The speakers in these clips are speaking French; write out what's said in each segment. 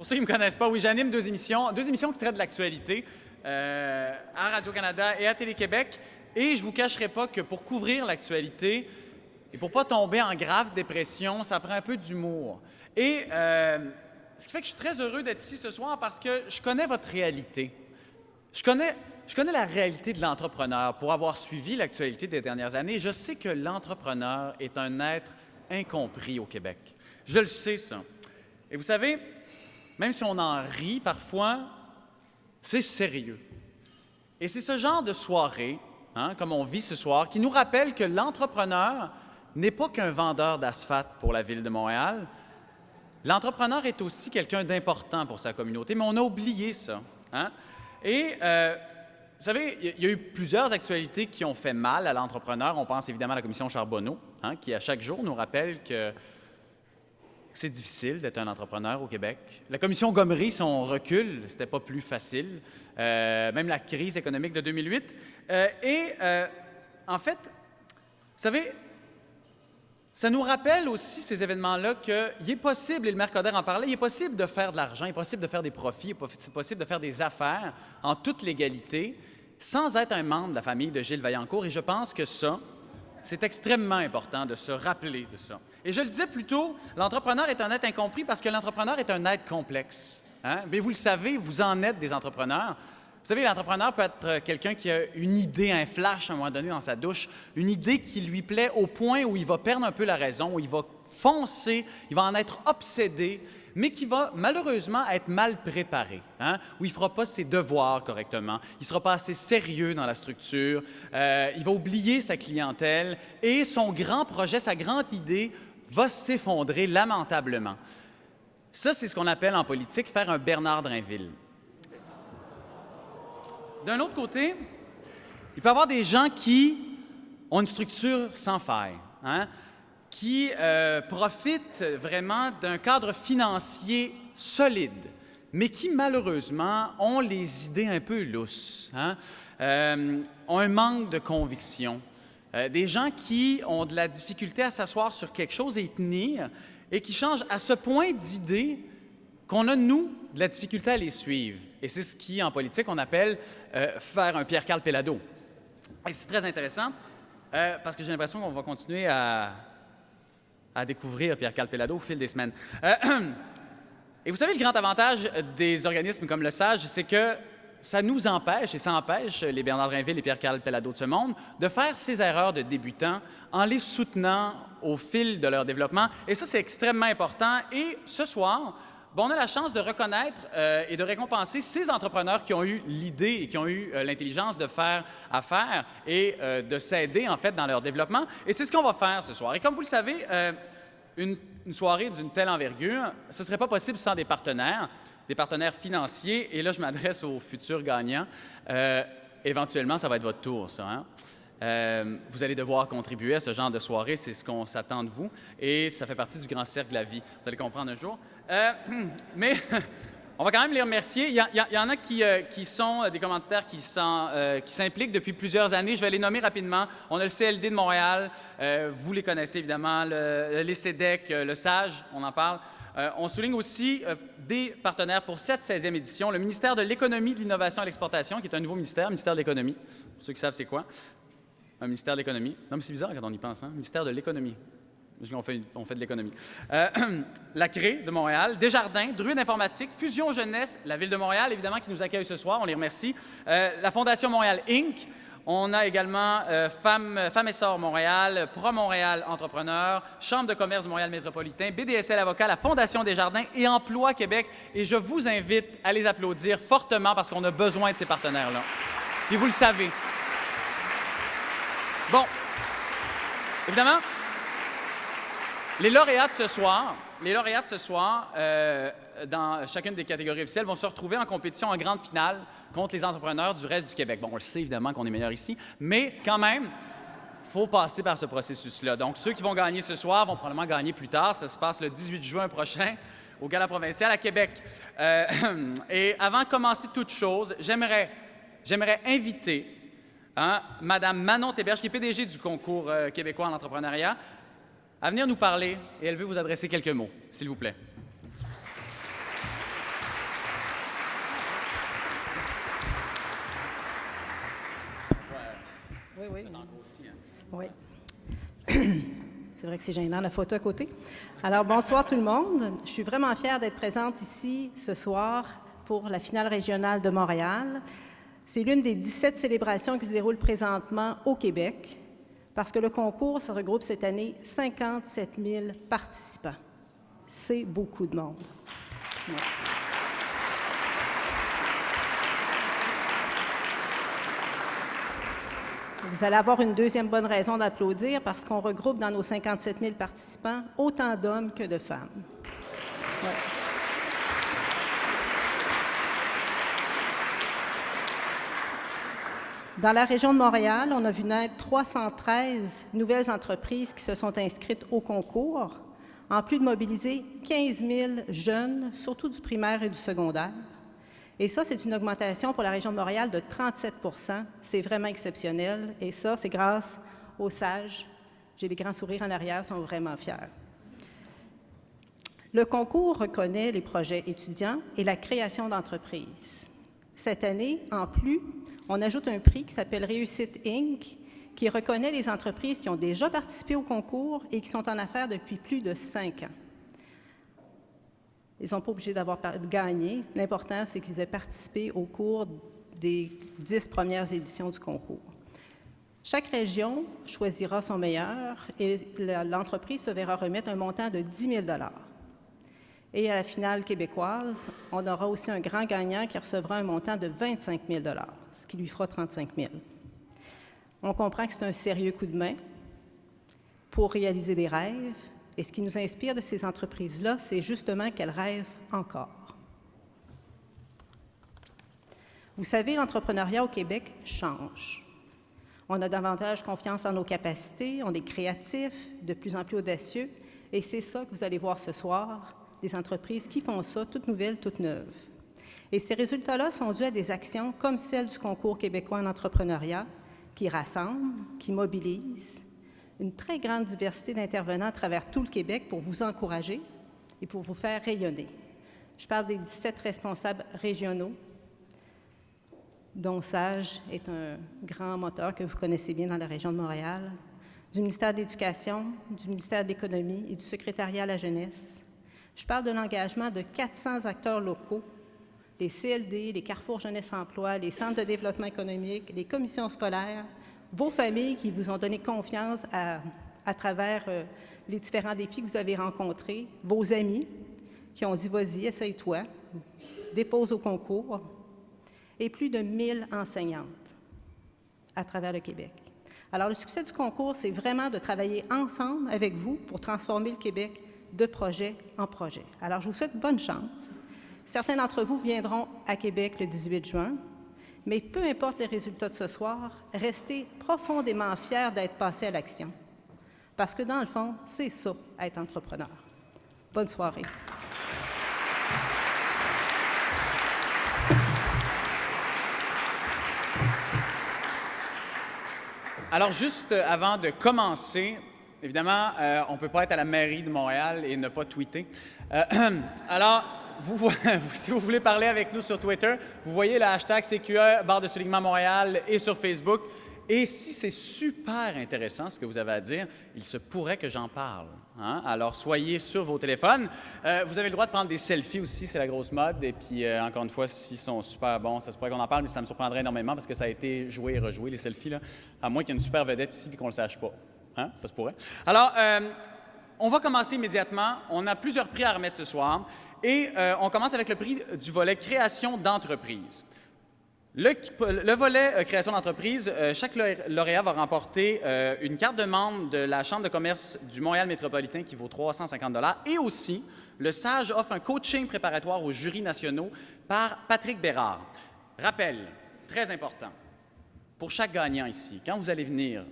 Pour ceux qui ne me connaissent pas, oui, j'anime deux émissions qui traitent de l'actualité à Radio-Canada et à Télé-Québec. Et je ne vous cacherai pas que pour couvrir l'actualité et pour ne pas tomber en grave dépression, ça prend un peu d'humour. Et ce qui fait que je suis très heureux d'être ici ce soir parce que je connais votre réalité. Je connais la réalité de l'entrepreneur pour avoir suivi l'actualité des dernières années. Je sais que l'entrepreneur est un être incompris au Québec. Je le sais, ça. Et vous savez, même si on en rit parfois, c'est sérieux. Et c'est ce genre de soirée, comme on vit ce soir, qui nous rappelle que l'entrepreneur n'est pas qu'un vendeur d'asphalte pour la Ville de Montréal. L'entrepreneur est aussi quelqu'un d'important pour sa communauté, mais on a oublié ça. Et, vous savez, il y a eu plusieurs actualités qui ont fait mal à l'entrepreneur. On pense évidemment à la commission Charbonneau, qui à chaque jour nous rappelle que c'est difficile d'être un entrepreneur au Québec. La commission Gomery, son recul, c'était pas plus facile. Même la crise économique de 2008. En fait, vous savez, ça nous rappelle aussi, ces événements-là, qu'il est possible, et le maire Coder en parlait, il est possible de faire de l'argent, il est possible de faire des profits, il est possible de faire des affaires en toute légalité, sans être un membre de la famille de Gilles Vaillancourt. Et je pense que ça, c'est extrêmement important de se rappeler de ça. Et je le disais plus tôt, l'entrepreneur est un être incompris parce que l'entrepreneur est un être complexe. Mais vous le savez, vous en êtes des entrepreneurs. Vous savez, l'entrepreneur peut être quelqu'un qui a une idée, un flash à un moment donné dans sa douche, une idée qui lui plaît au point où il va perdre un peu la raison, où il va foncer, il va en être obsédé, mais qui va malheureusement être mal préparé, où il ne fera pas ses devoirs correctement, il ne sera pas assez sérieux dans la structure, il va oublier sa clientèle et son grand projet, sa grande idée va s'effondrer lamentablement. Ça, c'est ce qu'on appelle en politique faire un Bernard Drinville. D'un autre côté, il peut y avoir des gens qui ont une structure sans faille, qui profitent vraiment d'un cadre financier solide, mais qui, malheureusement, ont les idées un peu lousses, ont un manque de conviction. Des gens qui ont de la difficulté à s'asseoir sur quelque chose et y tenir, et qui changent à ce point d'idées qu'on a, nous, de la difficulté à les suivre. Et c'est ce qui, en politique, on appelle faire un Pierre-Carl Péladeau. Et c'est très intéressant, parce que j'ai l'impression qu'on va continuer à découvrir Pierre-Carl Péladeau au fil des semaines. Et vous savez, le grand avantage des organismes comme le SAGE, c'est que ça nous empêche, et ça empêche les Bernard Drinville et Pierre-Carl Péladeau de ce monde, de faire ces erreurs de débutants en les soutenant au fil de leur développement. Et ça, c'est extrêmement important. Et ce soir, on a la chance de reconnaître et de récompenser ces entrepreneurs qui ont eu l'idée et qui ont eu l'intelligence de faire affaire et de s'aider, en fait, dans leur développement. Et c'est ce qu'on va faire ce soir. Et comme vous le savez, une soirée d'une telle envergure, ce ne serait pas possible sans des partenaires financiers. Et là, je m'adresse aux futurs gagnants. Éventuellement, ça va être votre tour, ça. Vous allez devoir contribuer à ce genre de soirée, c'est ce qu'on s'attend de vous, et ça fait partie du grand cercle de la vie. Vous allez comprendre un jour. Mais on va quand même les remercier. Il y en a qui sont des commanditaires qui s'impliquent depuis plusieurs années. Je vais les nommer rapidement. On a le CLD de Montréal, vous les connaissez évidemment, l'ECDEC, le SAGE, on en parle. On souligne aussi des partenaires pour cette 16e édition, le ministère de l'Économie, de l'Innovation et de l'Exportation, qui est un nouveau ministère de l'Économie. Pour ceux qui savent c'est quoi. Un ministère de l'Économie. Non, mais c'est bizarre quand on y pense, Ministère de l'Économie. On fait de l'économie. La CRE de Montréal, Desjardins, Druide Informatique, Fusion Jeunesse, la Ville de Montréal, évidemment, qui nous accueille ce soir, on les remercie. La Fondation Montréal Inc. On a également Femmes Essor Montréal, Pro Montréal Entrepreneur, Chambre de commerce de Montréal Métropolitain, BDSL Avocat, la Fondation Desjardins et Emploi Québec. Et je vous invite à les applaudir fortement parce qu'on a besoin de ces partenaires-là. Puis vous le savez. Bon, évidemment, les lauréats de ce soir, dans chacune des catégories officielles, vont se retrouver en compétition en grande finale contre les entrepreneurs du reste du Québec. Bon, on le sait évidemment qu'on est meilleur ici, mais quand même, il faut passer par ce processus-là. Donc, ceux qui vont gagner ce soir vont probablement gagner plus tard. Ça se passe le 18 juin prochain au Gala provincial à Québec. Et avant de commencer toute chose, j'aimerais inviter Mme Manon Théberge, qui est PDG du Concours québécois en entrepreneuriat, à venir nous parler et elle veut vous adresser quelques mots, s'il vous plaît. Oui, oui. Aussi, hein? Oui. C'est vrai que c'est gênant, la photo à côté. Alors, bonsoir tout le monde. Je suis vraiment fière d'être présente ici ce soir pour la finale régionale de Montréal. C'est l'une des 17 célébrations qui se déroulent présentement au Québec, parce que le concours se regroupe cette année 57 000 participants. C'est beaucoup de monde. Ouais. Vous allez avoir une deuxième bonne raison d'applaudir parce qu'on regroupe dans nos 57 000 participants autant d'hommes que de femmes. Ouais. Dans la région de Montréal, on a vu naître 313 nouvelles entreprises qui se sont inscrites au concours, en plus de mobiliser 15 000 jeunes, surtout du primaire et du secondaire. Et ça, c'est une augmentation pour la région de Montréal de 37 %. C'est vraiment exceptionnel. Et ça, c'est grâce aux sages. J'ai des grands sourires en arrière, ils sont vraiment fiers. Le concours reconnaît les projets étudiants et la création d'entreprises. Cette année, en plus, on ajoute un prix qui s'appelle Réussite Inc., qui reconnaît les entreprises qui ont déjà participé au concours et qui sont en affaires depuis plus de 5 ans. Ils ne sont pas obligés d'avoir gagné. L'important, c'est qu'ils aient participé au cours des 10 premières éditions du concours. Chaque région choisira son meilleur et l'entreprise se verra remettre un montant de 10 000 $. Et à la finale québécoise, on aura aussi un grand gagnant qui recevra un montant de 25 000 $, ce qui lui fera 35 000 $. On comprend que c'est un sérieux coup de main pour réaliser des rêves. Et ce qui nous inspire de ces entreprises-là, c'est justement qu'elles rêvent encore. Vous savez, l'entrepreneuriat au Québec change. On a davantage confiance en nos capacités, on est créatifs, de plus en plus audacieux, et c'est ça que vous allez voir ce soir, des entreprises qui font ça, toutes nouvelles, toutes neuves. Et ces résultats-là sont dus à des actions comme celle du concours québécois en entrepreneuriat, qui rassemblent, qui mobilisent, une très grande diversité d'intervenants à travers tout le Québec pour vous encourager et pour vous faire rayonner. Je parle des 17 responsables régionaux, dont SAGE est un grand moteur que vous connaissez bien dans la région de Montréal, du ministère de l'Éducation, du ministère de l'Économie et du secrétariat à la jeunesse. Je parle de l'engagement de 400 acteurs locaux, les CLD, les Carrefour Jeunesse-Emploi, les centres de développement économique, les commissions scolaires, vos familles qui vous ont donné confiance à travers les différents défis que vous avez rencontrés, vos amis qui ont dit « vas-y, essaye-toi, dépose au concours », et plus de 1000 enseignantes à travers le Québec. Alors, le succès du concours, c'est vraiment de travailler ensemble avec vous pour transformer le Québec de projet en projet. Alors, je vous souhaite bonne chance. Certains d'entre vous viendront à Québec le 18 juin. Mais peu importe les résultats de ce soir, restez profondément fiers d'être passés à l'action. Parce que dans le fond, c'est ça, être entrepreneur. Bonne soirée. Alors, juste avant de commencer, évidemment, on ne peut pas être à la mairie de Montréal et ne pas tweeter. Alors, si vous voulez parler avec nous sur Twitter, vous voyez le hashtag CQE, barre de soulignement Montréal et sur Facebook. Et si c'est super intéressant ce que vous avez à dire, il se pourrait que j'en parle. Hein? Alors, soyez sur vos téléphones. Vous avez le droit de prendre des selfies aussi, c'est la grosse mode. Et puis, encore une fois, s'ils sont super bons, ça se pourrait qu'on en parle, mais ça me surprendrait énormément parce que ça a été joué et rejoué, les selfies, là. À moins qu'il y ait une super vedette ici et qu'on ne le sache pas. Hein? Ça se pourrait. Alors, on va commencer immédiatement. On a plusieurs prix à remettre ce soir. Et on commence avec le prix du volet création d'entreprise. Le volet création d'entreprise, chaque lauréat va remporter une carte de membre de la Chambre de commerce du Montréal métropolitain qui vaut 350 $ et aussi, le SAGE offre un coaching préparatoire aux jurys nationaux par Patrick Bérard. Rappel, très important, pour chaque gagnant ici, quand vous allez venir,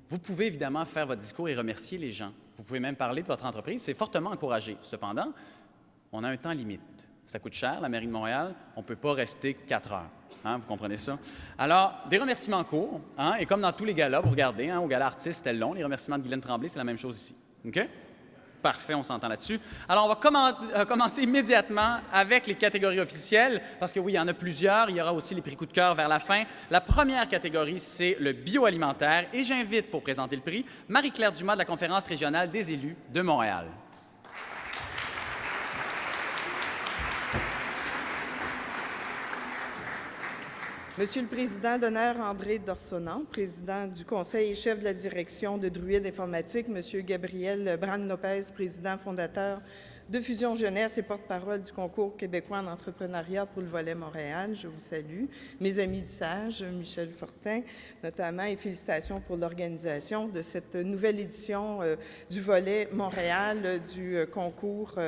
vous pouvez évidemment faire votre discours et remercier les gens. Vous pouvez même parler de votre entreprise, c'est fortement encouragé. Cependant, on a un temps limite. Ça coûte cher, la mairie de Montréal, on ne peut pas rester 4 heures. Hein, vous comprenez ça? Alors, des remerciements courts, hein, et comme dans tous les galas, vous regardez, hein, au gala artiste, c'était long, les remerciements de Guylaine Tremblay, c'est la même chose ici. OK? Parfait, on s'entend là-dessus. Alors, on va commencer immédiatement avec les catégories officielles, parce que oui, il y en a plusieurs. Il y aura aussi les prix coup de cœur vers la fin. La première catégorie, c'est le bioalimentaire. Et j'invite, pour présenter le prix, Marie-Claire Dumas de la Conférence régionale des élus de Montréal. Monsieur le Président d'honneur André Dorsonant, président du Conseil et chef de la direction de Druide Informatique, Monsieur Gabriel Brand-Lopez, président fondateur de Fusion Jeunesse et porte-parole du concours québécois en entrepreneuriat pour le volet Montréal. Je vous salue. Mes amis du SAGE, Michel Fortin notamment, et félicitations pour l'organisation de cette nouvelle édition du volet Montréal du concours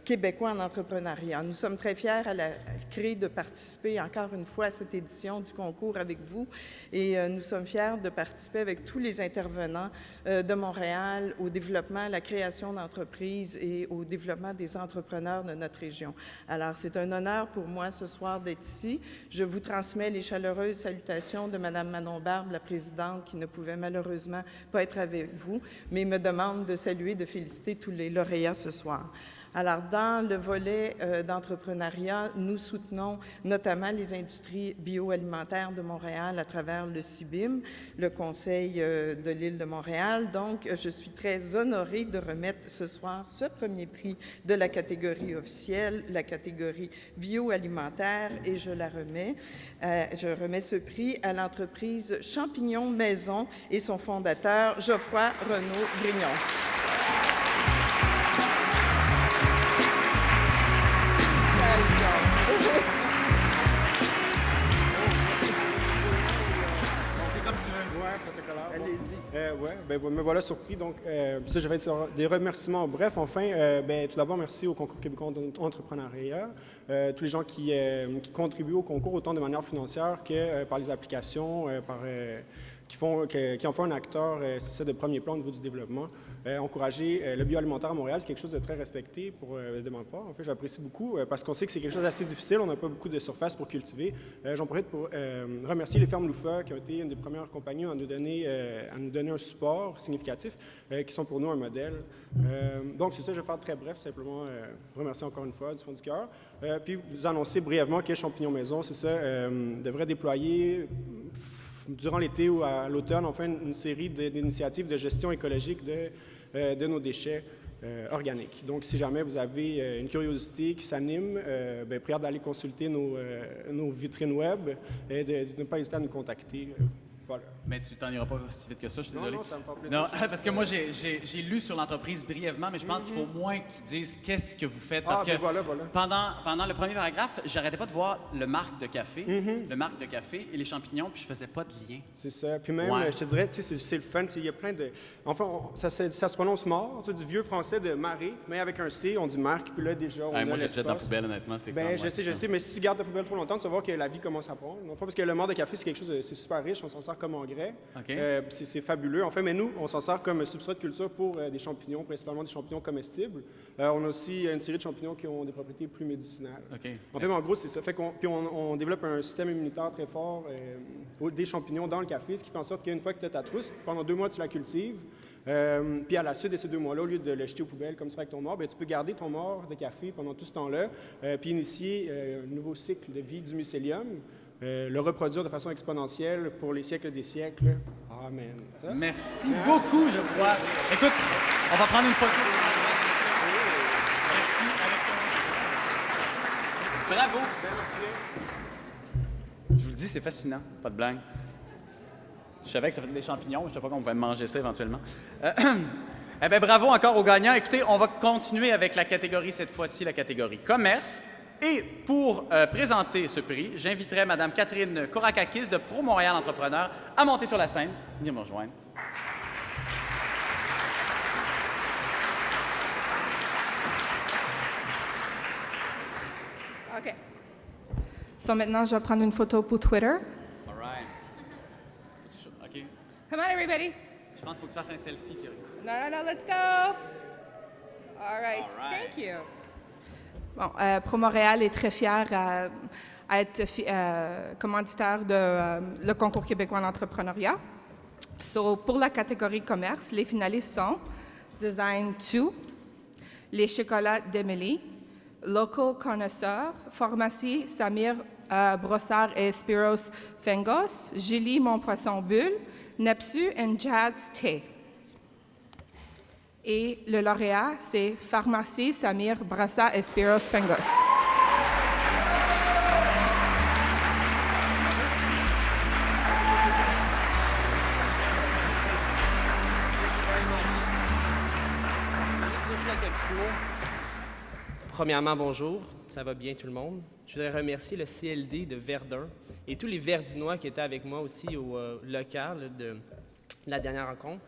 québécois en entrepreneuriat. Nous sommes très fiers à la CRE de participer encore une fois à cette édition du concours avec vous et nous sommes fiers de participer avec tous les intervenants de Montréal au développement, à la création d'entreprises et au développement des entrepreneurs de notre région. Alors, c'est un honneur pour moi ce soir d'être ici. Je vous transmets les chaleureuses salutations de Mme Manon Barbe, la présidente, qui ne pouvait malheureusement pas être avec vous, mais me demande de saluer, de féliciter tous les lauréats ce soir. Alors, dans le volet d'entrepreneuriat, nous soutenons notamment les industries bioalimentaires de Montréal à travers le CIBIM, le Conseil de l'île de Montréal. Donc, je suis très honorée de remettre ce soir ce premier prix de la catégorie officielle, la catégorie bioalimentaire, et je remets ce prix à l'entreprise Champignons Maison et son fondateur, Geoffroy Renaud-Grignon. Me voilà surpris. Donc, ça, je vais être des remerciements. Bref, enfin, tout d'abord, merci au concours québécois d'entrepreneuriat, tous les gens qui contribuent au concours autant de manière financière que par les applications, qui en font un acteur, c'est ça, de premier plan au niveau du développement. Encourager le bioalimentaire à Montréal, c'est quelque chose de très respecté de ma part. En fait, j'apprécie beaucoup parce qu'on sait que c'est quelque chose d'assez difficile. On n'a pas beaucoup de surface pour cultiver. J'en profite pour remercier les fermes Loufa, qui ont été une des premières compagnies à nous donner un support significatif, qui sont pour nous un modèle. Donc, c'est ça, je vais faire très bref, simplement remercier encore une fois du fond du cœur. Puis, vous annoncer brièvement que Champignons Maison, c'est ça, devrait déployer durant l'été ou à l'automne, enfin, une série d'initiatives de gestion écologique de nos déchets organiques. Donc, si jamais vous avez une curiosité qui s'anime, prière d'aller consulter nos vitrines web et de ne pas hésiter à nous contacter. Voilà. Mais tu t'en iras pas si vite que ça, je suis désolé. Non, ça me fait plaisir. Non, parce que moi, j'ai lu sur l'entreprise brièvement, mais je pense qu'il faut moins qu'ils disent qu'est-ce que vous faites. Parce que voilà. Pendant le premier paragraphe, j'arrêtais pas de voir le marque de café, et les champignons, puis je faisais pas de lien. C'est ça. Puis même, je te dirais, tu sais, c'est le fun. Il y a plein de... Enfin, ça se prononce mort, tu sais, du vieux français de marée, mais avec un C, on dit marque, puis là, déjà, on a moi, je jette dans la poubelle, honnêtement. Je sais, mais si tu gardes ta poubelle trop longtemps, tu vas voir que la vie commence à prendre. Enfin, parce que le marc de café, c'est quelque chose c'est super riche, on s'en sert comme engrais. Okay. C'est fabuleux. En fait, mais nous, on s'en sert comme substrat de culture pour des champignons, principalement des champignons comestibles. On a aussi une série de champignons qui ont des propriétés plus médicinales. Okay. En fait, en gros, c'est ça. Puis on développe un système immunitaire très fort des champignons dans le café, ce qui fait en sorte qu'une fois que tu as ta trousse, pendant 2 mois, tu la cultives. Puis à la suite de ces 2 mois-là, au lieu de le jeter aux poubelles comme ça avec ton mort, tu peux garder ton mort de café pendant tout ce temps-là, puis initier un nouveau cycle de vie du mycélium. Le reproduire de façon exponentielle pour les siècles des siècles. Amen. Merci beaucoup, Geoffroy. Écoute, on va prendre une photo. Merci. Bravo. Je vous le dis, c'est fascinant. Pas de blague. Je savais que ça faisait des champignons. Je ne savais pas qu'on pouvait manger ça éventuellement. Eh bien, bravo encore aux gagnants. Écoutez, on va continuer avec la catégorie, cette fois-ci, la catégorie commerce. Et pour présenter ce prix, j'inviterai Mme Catherine Korakakis de Pro Montréal Entrepreneur à monter sur la scène. Venez me rejoindre. OK. Maintenant, je vais prendre une photo pour Twitter. All right. OK. Come on, everybody. Je pense qu'il faut que tu fasses un selfie, Thierry. No, let's go. All right. Thank you. Bon, Pro Montréal est très fier à être commanditaire de le concours québécois en entrepreneuriat. Pour la catégorie commerce, les finalistes sont Design 2, Les chocolats d'Emily, Local Connoisseur, Pharmacie Samir Brossard et Spiros Fengos, Julie Mon Poisson Bulle, Nepsu and Jad's Thé. Et le lauréat, c'est Pharmacie Samir Brossard et Spiros Fengos. Premièrement, bonjour, ça va bien tout le monde. Je voudrais remercier le CLD de Verdun et tous les Verdinois qui étaient avec moi aussi au local de la dernière rencontre.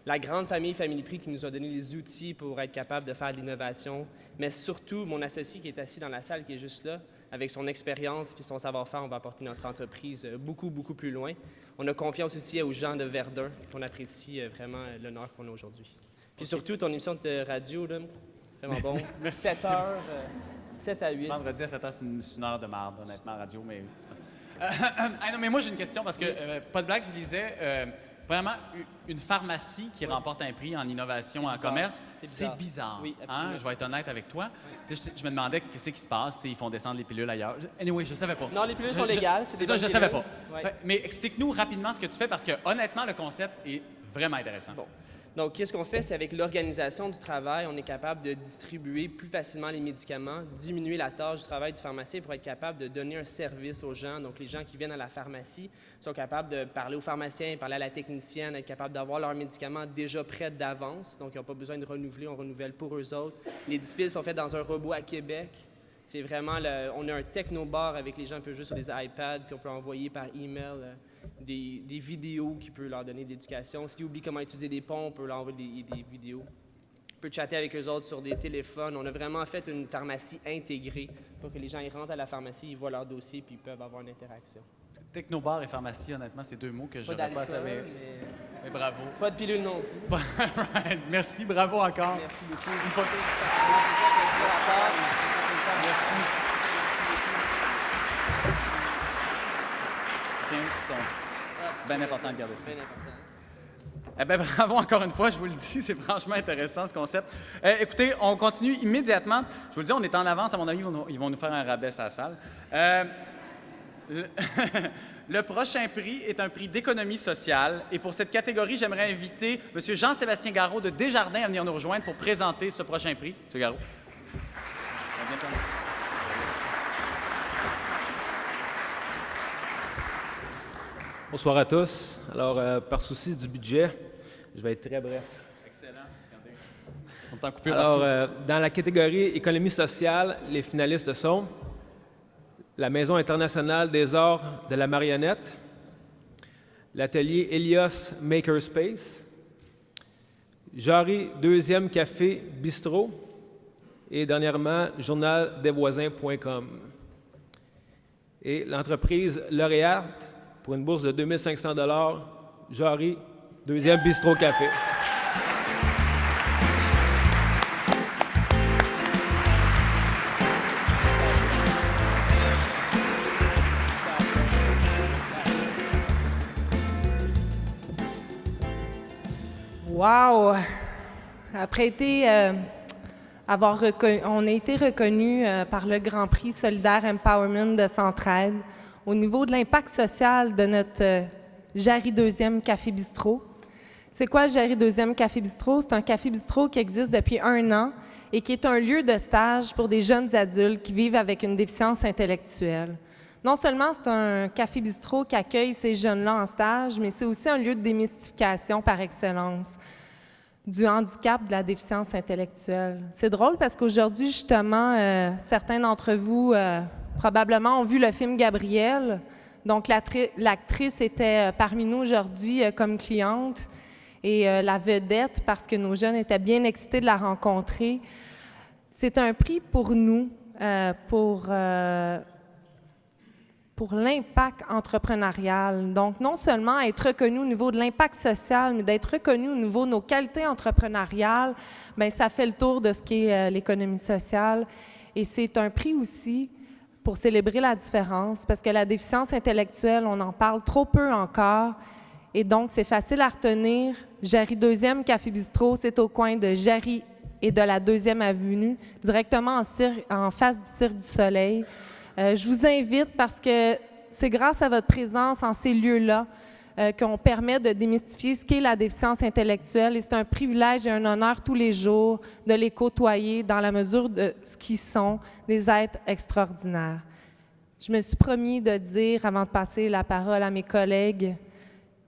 La grande famille Family Prix qui nous a donné les outils pour être capable de faire de l'innovation, mais surtout mon associé qui est assis dans la salle, qui est juste là, avec son expérience et son savoir-faire, on va apporter notre entreprise beaucoup, beaucoup plus loin. On a confiance aussi aux gens de Verdun, qu'on apprécie vraiment l'honneur qu'on a aujourd'hui. Puis surtout, ton émission de radio, là, vraiment bon. Merci. 7 heures, 7 à 8. Vendredi à 7 h, c'est une heure de marde, honnêtement, radio. Mais, non, mais moi, j'ai une question parce que, pas de blague, je lisais, vraiment, une pharmacie qui remporte un prix en innovation, en commerce, c'est bizarre. Oui, absolument. Je vais être honnête avec toi. Puis je me demandais qu'est-ce qui se passe, ils font descendre les pilules ailleurs. Anyway, je savais pas. Non, les pilules sont légales. C'est ça, je savais pas. Ouais. Mais explique-nous rapidement ce que tu fais parce que, honnêtement, le concept est vraiment intéressant. Bon. Donc, qu'est-ce qu'on fait? C'est avec l'organisation du travail, on est capable de distribuer plus facilement les médicaments, diminuer la tâche du travail du pharmacien pour être capable de donner un service aux gens. Donc, les gens qui viennent à la pharmacie sont capables de parler au pharmacien, parler à la technicienne, être capables d'avoir leurs médicaments déjà prêts d'avance. Donc, ils n'ont pas besoin de renouveler, on renouvelle pour eux autres. Les dispiles sont faits dans un robot à Québec. C'est vraiment, on a un technobar avec les gens, on peut jouer sur des iPads, puis on peut envoyer par email des vidéos qui peuvent leur donner de l'éducation. S'ils oublient comment utiliser des pompes, on peut leur envoyer des vidéos. On peut chatter avec eux autres sur des téléphones. On a vraiment fait une pharmacie intégrée pour que les gens ils rentrent à la pharmacie, ils voient leur dossier, puis ils peuvent avoir une interaction. Technobar et pharmacie, honnêtement, c'est deux mots que je n'aurais pas savais. Mais bravo. Pas de pilule non plus. Right. Merci, bravo encore. Merci beaucoup. Une photo. Merci. Tiens, c'est bien important de garder ça. Bien important. Eh bien, bravo encore une fois, je vous le dis, c'est franchement intéressant ce concept. Écoutez, on continue immédiatement. Je vous le dis, on est en avance, à mon avis, ils vont nous faire un rabais à la salle. Le prochain prix est un prix d'économie sociale. Et pour cette catégorie, j'aimerais inviter M. Jean-Sébastien Garot de Desjardins à venir nous rejoindre pour présenter ce prochain prix. M. Garot. Bonsoir à tous. Alors, par souci du budget, je vais être très bref. Excellent. Regardez. On t'en coupe Alors, dans la catégorie économie sociale, les finalistes sont la Maison internationale des arts de la marionnette, l'atelier Elios Makerspace, Jarry 2e Café Bistrot et dernièrement, journaldesvoisins.com. Et l'entreprise lauréate pour une bourse de 2500 $, Jarry 2e Bistrot Café. Wow! Après on a été reconnu par le Grand Prix Solidaire Empowerment de Centraide au niveau de l'impact social de notre Jarry 2e Café Bistrot. C'est quoi le Jarry 2e Café Bistrot? C'est un café bistrot qui existe depuis 1 an et qui est un lieu de stage pour des jeunes adultes qui vivent avec une déficience intellectuelle. Non seulement c'est un café bistrot qui accueille ces jeunes-là en stage, mais c'est aussi un lieu de démystification par excellence du handicap, de la déficience intellectuelle. C'est drôle parce qu'aujourd'hui, justement, certains d'entre vous probablement ont vu le film Gabrielle. Donc, l'actrice était parmi nous aujourd'hui comme cliente et la vedette, parce que nos jeunes étaient bien excités de la rencontrer. C'est un prix pour nous, pour l'impact entrepreneurial. Donc, non seulement être reconnu au niveau de l'impact social, mais d'être reconnu au niveau de nos qualités entrepreneuriales, bien, ça fait le tour de ce qu'est l'économie sociale. Et c'est un prix aussi pour célébrer la différence, parce que la déficience intellectuelle, on en parle trop peu encore. Et donc, c'est facile à retenir. Jarry 2e Café Bistrot, c'est au coin de Jarry et de la 2e Avenue, directement en face du Cirque du Soleil. Je vous invite parce que c'est grâce à votre présence en ces lieux-là qu'on permet de démystifier ce qu'est la déficience intellectuelle. Et c'est un privilège et un honneur tous les jours de les côtoyer dans la mesure de ce qu'ils sont, des êtres extraordinaires. Je me suis promis de dire, avant de passer la parole à mes collègues,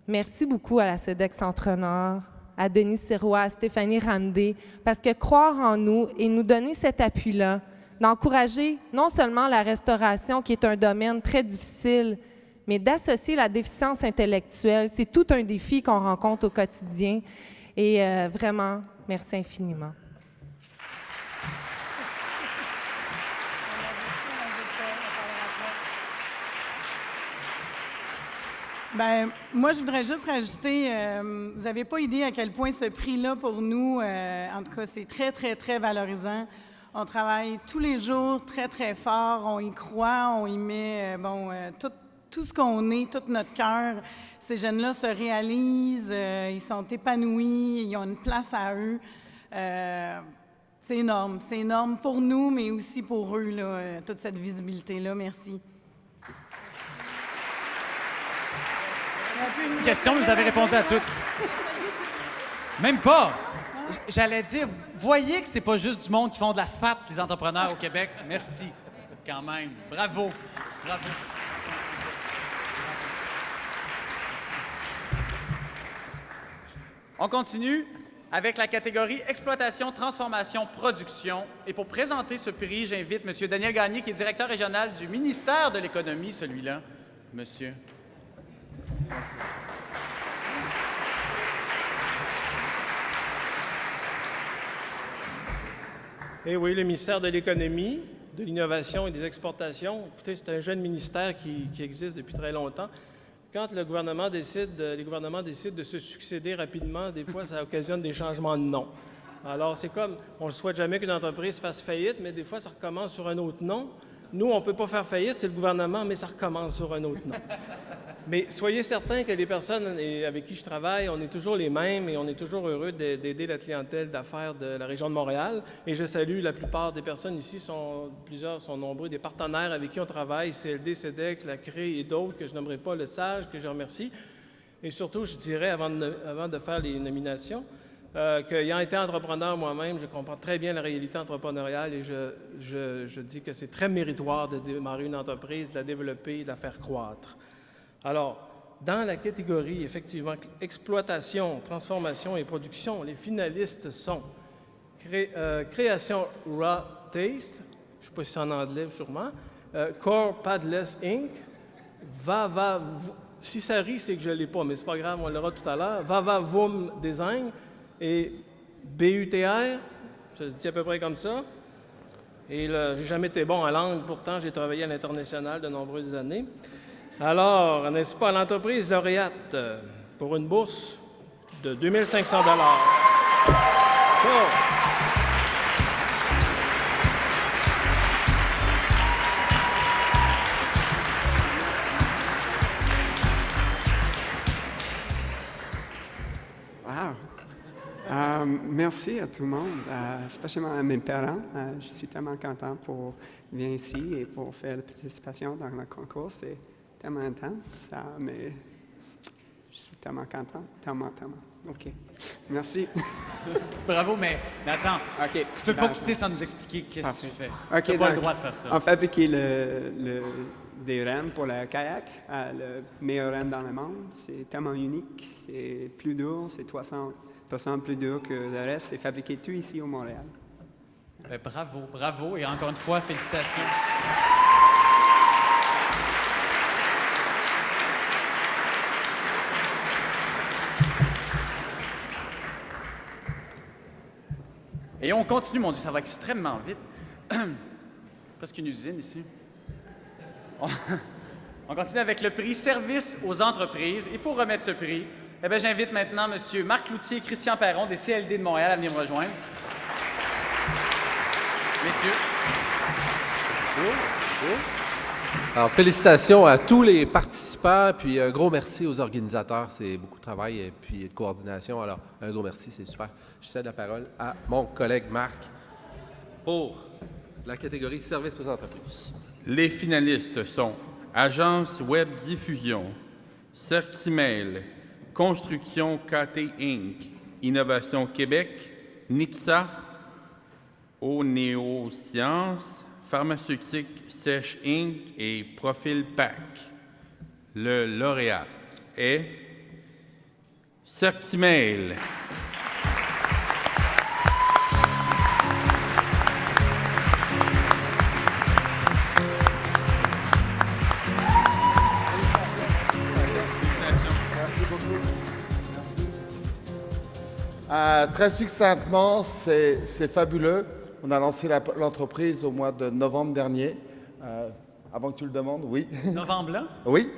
merci beaucoup à la CEDEC Centre-Nord, à Denis Sirois, à Stéphanie Ramdé, parce que croire en nous et nous donner cet appui-là, d'encourager non seulement la restauration, qui est un domaine très difficile, mais d'associer la déficience intellectuelle, c'est tout un défi qu'on rencontre au quotidien. Et vraiment, merci infiniment. Bien, moi, je voudrais juste rajouter, vous n'avez pas idée à quel point ce prix-là, pour nous, en tout cas, c'est très, très, très valorisant. On travaille tous les jours très, très fort, on y croit, on y met, tout ce qu'on est, tout notre cœur. Ces jeunes-là se réalisent, ils sont épanouis, ils ont une place à eux. C'est énorme pour nous, mais aussi pour eux, là, toute cette visibilité-là. Merci. Une question, vous avez répondu à toutes. Même pas. J'allais dire, vous voyez que c'est pas juste du monde qui font de l'asphalte, les entrepreneurs au Québec. Merci, quand même. Bravo. Bravo. On continue avec la catégorie Exploitation, Transformation, Production. Et pour présenter ce prix, j'invite M. Daniel Gagné, qui est directeur régional du ministère de l'Économie, celui-là. Monsieur. Eh oui, le ministère de l'Économie, de l'Innovation et des Exportations, écoutez, c'est un jeune ministère qui existe depuis très longtemps. Quand les gouvernements décident de se succéder rapidement, des fois, ça occasionne des changements de nom. Alors, c'est comme, on ne souhaite jamais qu'une entreprise fasse faillite, mais des fois, ça recommence sur un autre nom. Nous, on ne peut pas faire faillite, c'est le gouvernement, mais ça recommence sur un autre nom. Mais soyez certains que les personnes avec qui je travaille, on est toujours les mêmes et on est toujours heureux d'aider la clientèle d'affaires de la région de Montréal. Et je salue la plupart des personnes ici, plusieurs sont nombreux, des partenaires avec qui on travaille, CLD, CEDEC, la CRE et d'autres, que je nommerai pas, le SAGE, que je remercie. Et surtout, je dirais, avant de faire les nominations, qu'ayant été entrepreneur moi-même, je comprends très bien la réalité entrepreneuriale et je dis que c'est très méritoire de démarrer une entreprise, de la développer et de la faire croître. Alors, dans la catégorie, effectivement, exploitation, transformation et production, les finalistes sont Création Raw Taste, je ne sais pas si c'est en anglais sûrement, Core Padless Inc., si ça rit, c'est que je ne l'ai pas, mais c'est pas grave, on l'aura tout à l'heure, Vavavoom Design et BUTR, ça se dit à peu près comme ça. Et là, j'ai jamais été bon en langue, pourtant j'ai travaillé à l'international de nombreuses années. Alors, n'est-ce pas, l'entreprise lauréate pour une bourse de 2 500 $. Wow! Merci à tout le monde, spécialement à mes parents. Je suis tellement content pour venir ici et pour faire la participation dans le concours. C'est tellement intense, mais je suis tellement content, tellement. OK. Merci. Bravo, mais attends. OK. Tu peux pas quitter sans nous expliquer qu'est-ce que tu fais. OK. Tu n'as pas le droit de faire ça. On fabriquait des rennes pour le kayak, le meilleur renne dans le monde. C'est tellement unique. C'est plus dur, c'est 300% plus dur que le reste. C'est fabriqué tout ici au Montréal. Ben, bravo. Et encore une fois, félicitations. Et on continue, mon Dieu, ça va extrêmement vite. Presque une usine ici. On continue avec le prix Service aux entreprises. Et pour remettre ce prix, j'invite maintenant M. Marc Cloutier et Christian Perron des CLD de Montréal à venir me rejoindre. Messieurs. Alors, félicitations à tous les participants, puis un gros merci aux organisateurs. C'est beaucoup de travail et puis de coordination. Alors, un gros merci, c'est super. Je cède la parole à mon collègue Marc pour la catégorie Services aux entreprises. Les finalistes sont Agence Web Diffusion, Certimail, Construction KT Inc., Innovation Québec, Nixa, Onéosciences, Pharmaceutique Sèche Inc. et Profil PAC. Le lauréat est Certimail. Très succinctement, c'est fabuleux. On a lancé l'entreprise au mois de novembre dernier. Avant que tu le demandes, oui. Novembre là? Oui.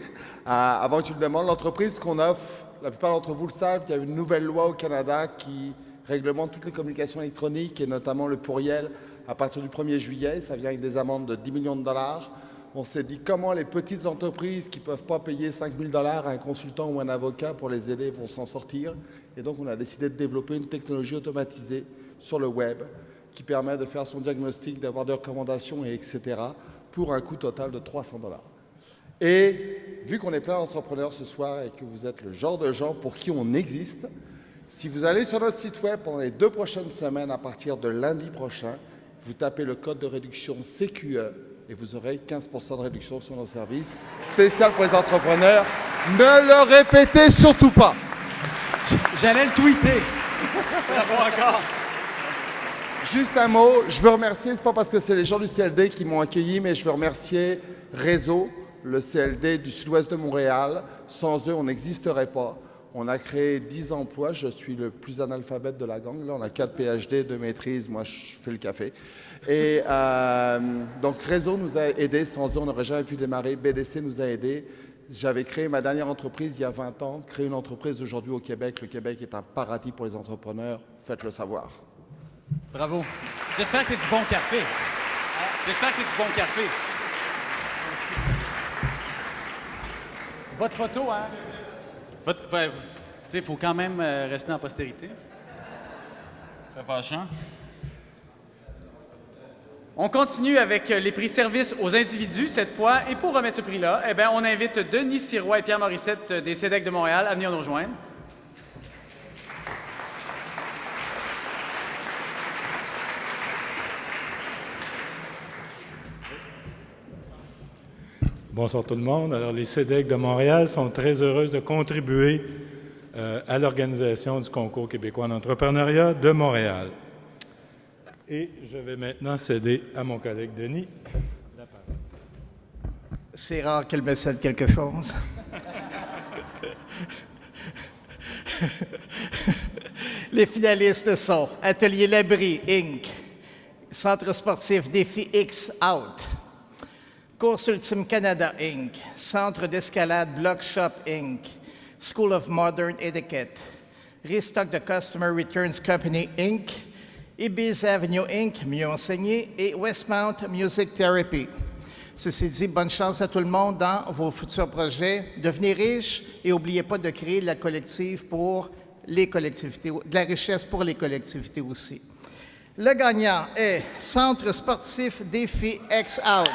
Avant que tu le demandes, l'entreprise qu'on offre, la plupart d'entre vous le savent, il y a une nouvelle loi au Canada qui réglemente toutes les communications électroniques et notamment le pourriel à partir du 1er juillet. Ça vient avec des amendes de 10 millions de dollars. On s'est dit comment les petites entreprises qui ne peuvent pas payer 5 000 $ à un consultant ou un avocat pour les aider vont s'en sortir. Et donc, on a décidé de développer une technologie automatisée sur le web qui permet de faire son diagnostic, d'avoir des recommandations, et etc. pour un coût total de 300 $. Et vu qu'on est plein d'entrepreneurs ce soir et que vous êtes le genre de gens pour qui on existe, si vous allez sur notre site web pendant les 2 prochaines semaines, à partir de lundi prochain, vous tapez le code de réduction CQE et vous aurez 15% de réduction sur nos services spécial pour les entrepreneurs. Ne le répétez surtout pas. J'allais le tweeter. Bravo encore. Juste un mot, je veux remercier, c'est pas parce que c'est les gens du CLD qui m'ont accueilli, mais je veux remercier Réseau, le CLD du sud-ouest de Montréal. Sans eux, on n'existerait pas. On a créé 10 emplois, je suis le plus analphabète de la gang. Là, on a 4 PhD, 2 maîtrises, moi je fais le café. Et donc Réseau nous a aidés, sans eux on n'aurait jamais pu démarrer. BDC nous a aidés. J'avais créé ma dernière entreprise il y a 20 ans, créé une entreprise aujourd'hui au Québec. Le Québec est un paradis pour les entrepreneurs, faites-le savoir. Bravo. J'espère que c'est du bon café. J'espère que c'est du bon café. Votre photo, hein? Tu sais, il faut quand même rester en postérité. C'est fâchant. On continue avec les prix services aux individus cette fois. Et pour remettre ce prix-là, eh bien, on invite Denis Sirois et Pierre Morissette des CEDEC de Montréal à venir nous rejoindre. Bonsoir tout le monde. Alors, les CEDEC de Montréal sont très heureuses de contribuer à l'organisation du Concours québécois en entrepreneuriat de Montréal. Et je vais maintenant céder à mon collègue Denis la parole. C'est rare qu'elle me cède quelque chose. Les finalistes sont Atelier Labrie, Inc., Centre sportif Défi X Out, Course Ultime Canada, Inc., Centre d'escalade Block Shop, Inc., School of Modern Etiquette, Restock the Customer Returns Company, Inc., Ibis Avenue, Inc., Mieux enseigné, et Westmount Music Therapy. Ceci dit, bonne chance à tout le monde dans vos futurs projets. Devenez riches et n'oubliez pas de créer de la collective pour les collectivités, de la richesse pour les collectivités aussi. Le gagnant est Centre sportif Défi X Out.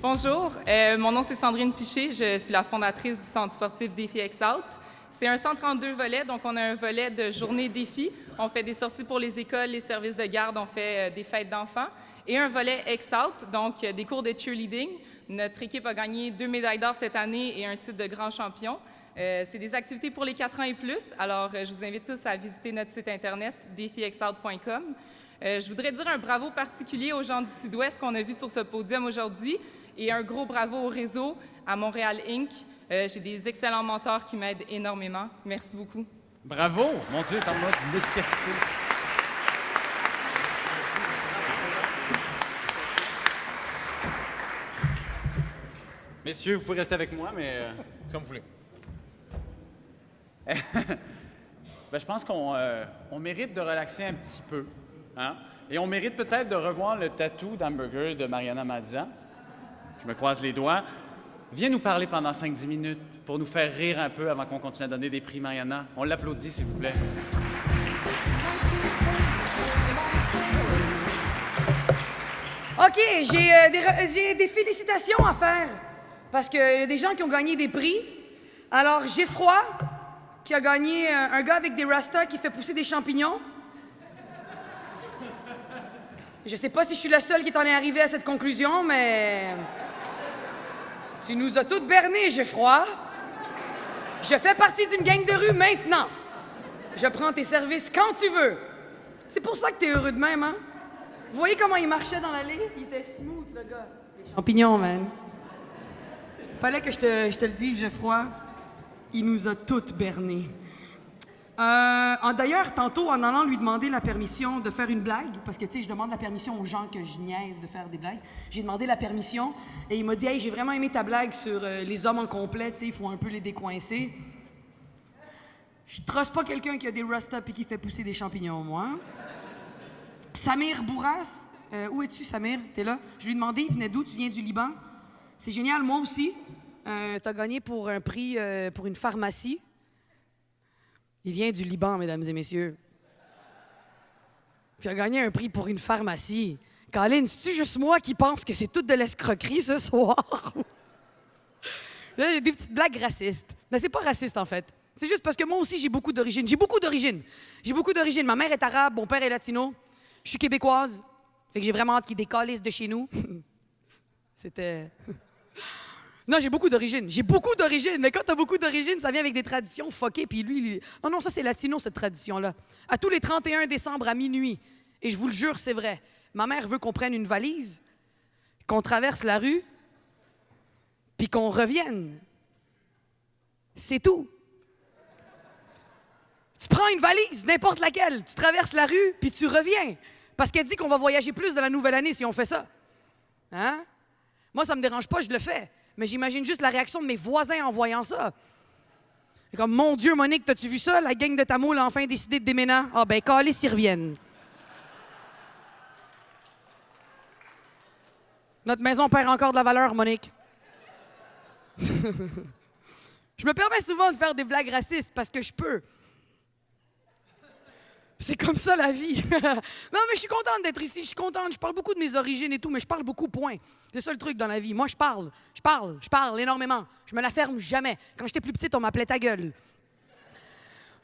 Bonjour, mon nom c'est Sandrine Piché, je suis la fondatrice du Centre sportif Défi X Out. C'est un centre en 2 volets, donc on a un volet de journée défi, on fait des sorties pour les écoles, les services de garde, on fait des fêtes d'enfants, et un volet X Out, donc des cours de cheerleading. Notre équipe a gagné 2 médailles d'or cette année et un titre de grand champion. C'est des activités pour les 4 ans et plus, alors je vous invite tous à visiter notre site internet défixout.com. Je voudrais dire un bravo particulier aux gens du Sud-Ouest qu'on a vus sur ce podium aujourd'hui. Et un gros bravo au réseau, à Montréal Inc. J'ai des excellents mentors qui m'aident énormément. Merci beaucoup. Bravo! Mon Dieu, t'en as d'une efficacité. Messieurs, vous pouvez rester avec moi, mais c'est comme vous voulez. Ben, je pense qu'on mérite de relaxer un petit peu. Hein? Et on mérite peut-être de revoir le tatou d'hamburger de Mariana Mazza. Je me croise les doigts. Viens nous parler pendant 5-10 minutes pour nous faire rire un peu avant qu'on continue à donner des prix, Mariana. On l'applaudit, s'il vous plaît. OK, j'ai des félicitations à faire parce qu'il y a des gens qui ont gagné des prix. Alors, Geoffroy, qui a gagné un gars avec des rastas qui fait pousser des champignons. Je sais pas si je suis la seule qui t'en est arrivée à cette conclusion, mais tu nous as toutes bernées, Geoffroy. Je fais partie d'une gang de rue maintenant. Je prends tes services quand tu veux. C'est pour ça que t'es heureux de même, hein? Vous voyez comment il marchait dans l'allée? Il était smooth, le gars. Les champignons, man. Fallait que je te le dise, Geoffroy. Il nous a toutes bernées. D'ailleurs, tantôt, en allant lui demander la permission de faire une blague, parce que, tu sais, je demande la permission aux gens que je niaise de faire des blagues, j'ai demandé la permission et il m'a dit « Hey, j'ai vraiment aimé ta blague sur les hommes en complet, tu sais, il faut un peu les décoincer. » Je trosse pas quelqu'un qui a des rust-up et qui fait pousser des champignons, moi. Samir Bourras, où es-tu, Samir? T'es là? Je lui ai demandé, il venait d'où? Tu viens du Liban? C'est génial, moi aussi. T'as gagné pour un prix pour une pharmacie. Il vient du Liban, mesdames et messieurs. Puis il a gagné un prix pour une pharmacie. Colin, c'est-tu juste moi qui pense que c'est toute de l'escroquerie ce soir? Là, j'ai des petites blagues racistes. Mais c'est pas raciste, en fait. C'est juste parce que moi aussi, j'ai beaucoup d'origine. J'ai beaucoup d'origine. Ma mère est arabe, mon père est latino. Je suis québécoise. Fait que j'ai vraiment hâte qu'ils décalissent de chez nous. C'était... Non, j'ai beaucoup d'origine. Mais quand t'as beaucoup d'origine, ça vient avec des traditions fuckées. Puis lui, oh non, ça c'est latino, cette tradition-là. À tous les 31 décembre à minuit, et je vous le jure, c'est vrai, ma mère veut qu'on prenne une valise, qu'on traverse la rue, puis qu'on revienne. C'est tout. Tu prends une valise, n'importe laquelle, tu traverses la rue, puis tu reviens. Parce qu'elle dit qu'on va voyager plus de la nouvelle année si on fait ça. Hein? Moi, ça me dérange pas, je le fais. Mais j'imagine juste la réaction de mes voisins en voyant ça. C'est comme, mon Dieu, Monique, t'as-tu vu ça? La gang de Tamoul a enfin décidé de déménager. Ah ben, calisse, ils reviennent. Notre maison perd encore de la valeur, Monique. Je me permets souvent de faire des blagues racistes parce que je peux. C'est comme ça, la vie. Non, mais je suis contente d'être ici. Je suis contente. Je parle beaucoup de mes origines et tout, mais je parle beaucoup, point. C'est ça le truc dans la vie. Moi, je parle énormément. Je me la ferme jamais. Quand j'étais plus petite, on m'appelait ta gueule.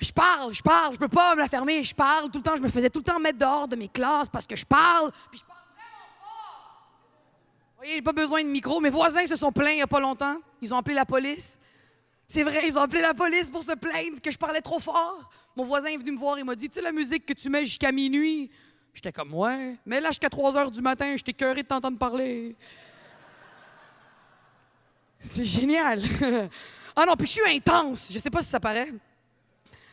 Je parle. Je peux pas me la fermer. Je parle tout le temps. Je me faisais tout le temps mettre dehors de mes classes parce que je parle. Puis je parle vraiment fort. Vous voyez, j'ai pas besoin de micro. Mes voisins se sont plaints il y a pas longtemps. Ils ont appelé la police. C'est vrai, ils ont appelé la police pour se plaindre que je parlais trop fort. Mon voisin est venu me voir et m'a dit « Tu sais, la musique que tu mets jusqu'à minuit? » J'étais comme « Ouais, mais là, jusqu'à 3 heures du matin, j'étais écœuré de t'entendre parler. » C'est génial. Ah non, puis je suis intense. Je sais pas si ça paraît.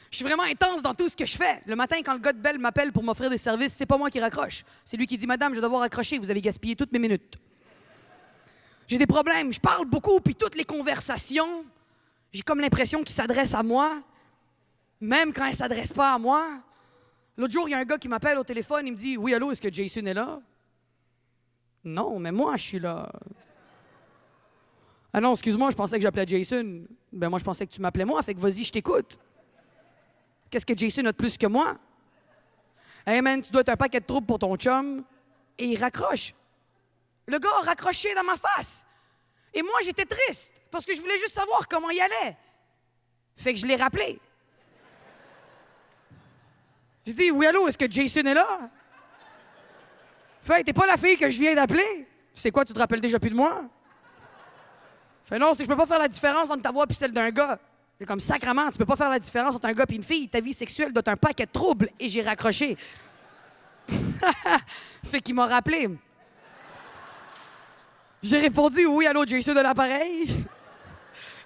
Je suis vraiment intense dans tout ce que je fais. Le matin, quand le gars de Bell m'appelle pour m'offrir des services, c'est pas moi qui raccroche. C'est lui qui dit « Madame, je vais devoir raccrocher, vous avez gaspillé toutes mes minutes. » J'ai des problèmes, je parle beaucoup, puis toutes les conversations, j'ai comme l'impression qu'ils s'adressent à moi. Même quand elle ne s'adresse pas à moi. L'autre jour, il y a un gars qui m'appelle au téléphone, il me dit « Oui, allô, est-ce que Jason est là? » Non, mais moi, je suis là. Ah non, excuse-moi, je pensais que j'appelais Jason. Ben moi, je pensais que tu m'appelais moi, fait que vas-y, je t'écoute. Qu'est-ce que Jason a de plus que moi? Hey man, tu dois être un paquet de troubles pour ton chum. Et il raccroche. Le gars a raccroché dans ma face. Et moi, j'étais triste, parce que je voulais juste savoir comment il allait. Fait que je l'ai rappelé. J'ai dit, oui, allô, est-ce que Jason est là? Fait, t'es pas la fille que je viens d'appeler? C'est quoi, tu te rappelles déjà plus de moi? Fait, non, c'est que je peux pas faire la différence entre ta voix et celle d'un gars. C'est comme sacrement, tu peux pas faire la différence entre un gars et une fille. Ta vie sexuelle doit être un paquet de troubles. Et j'ai raccroché. Fait qu'il m'a rappelé. J'ai répondu, oui, allô, Jason de l'appareil.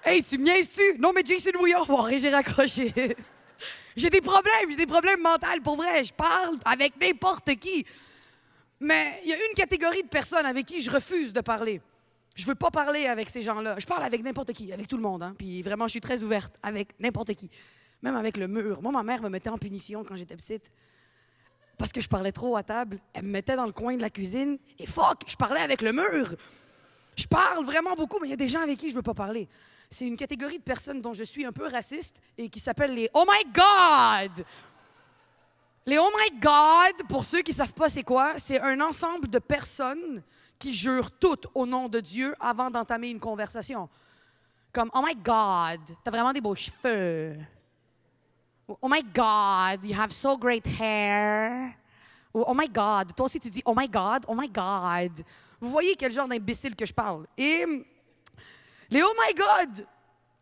Hey, tu me niaises-tu? Non, mais Jason, oui, au revoir. Et j'ai raccroché. J'ai des problèmes mentaux, pour vrai. Je parle avec n'importe qui. Mais il y a une catégorie de personnes avec qui je refuse de parler. Je veux pas parler avec ces gens-là. Je parle avec n'importe qui, avec tout le monde. Hein? Puis vraiment, je suis très ouverte avec n'importe qui. Même avec le mur. Moi, ma mère me mettait en punition quand j'étais petite. Parce que je parlais trop à table. Elle me mettait dans le coin de la cuisine. Et fuck, je parlais avec le mur. Je parle vraiment beaucoup, mais il y a des gens avec qui je ne veux pas parler. C'est une catégorie de personnes dont je suis un peu raciste et qui s'appelle les « Oh my God ». Les « Oh my God », pour ceux qui ne savent pas c'est quoi, c'est un ensemble de personnes qui jurent toutes au nom de Dieu avant d'entamer une conversation. Comme « Oh my God, t'as vraiment des beaux cheveux ». Oh my God, you have so great hair. Oh my God, toi aussi tu dis oh my God, oh my God. Vous voyez quel genre d'imbécile que je parle. Et les oh my God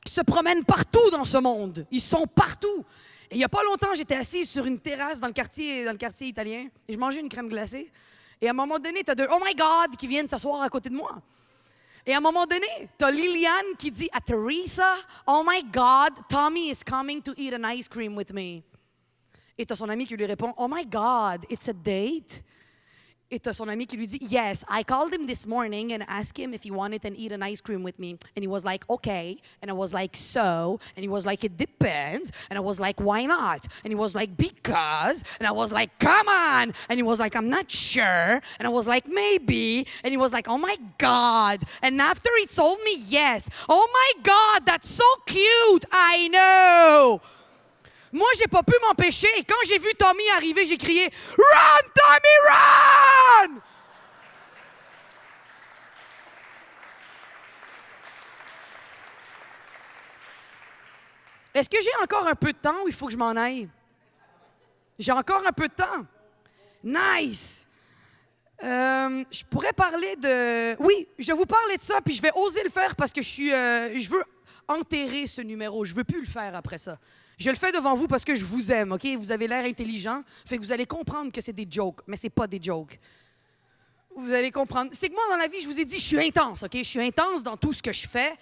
se promènent partout dans ce monde. Ils sont partout. Et il n'y a pas longtemps, j'étais assise sur une terrasse dans le quartier italien et je mangeais une crème glacée. Et à un moment donné, tu as deux oh my God qui viennent s'asseoir à côté de moi. Et à un moment donné, tu as Liliane qui dit à Teresa, « Oh my God, Tommy is coming to eat an ice cream with me. » Et tu as son ami qui lui répond, « Oh my God, it's a date. » Et tu as son ami qui lui dit, « Yes, I called him this morning and asked him if he wanted to eat an ice cream with me. » And he was like, "Okay." And I was like, "So?" And he was like, "It depends." And I was like, "Why not?" And he was like, "Because." And I was like, "Come on." And he was like, "I'm not sure." And I was like, "Maybe." And he was like, "Oh my God." And after he told me yes, "Oh my God, that's so cute." I know. Moi, j'ai pas pu m'empêcher. Et quand j'ai vu Tommy arriver, j'ai crié « Run, Tommy, run! » Est-ce que j'ai encore un peu de temps ou il faut que je m'en aille? J'ai encore un peu de temps. Nice! Je pourrais parler de... Oui, je vais vous parler de ça, puis je vais oser le faire parce que je veux enterrer ce numéro. Je veux plus le faire après ça. Je le fais devant vous parce que je vous aime, OK? Vous avez l'air intelligent, fait que vous allez comprendre que c'est des jokes, mais c'est pas des jokes. Vous allez comprendre. C'est que moi, dans la vie, je vous ai dit, je suis intense, OK? Je suis intense dans tout ce que je fais.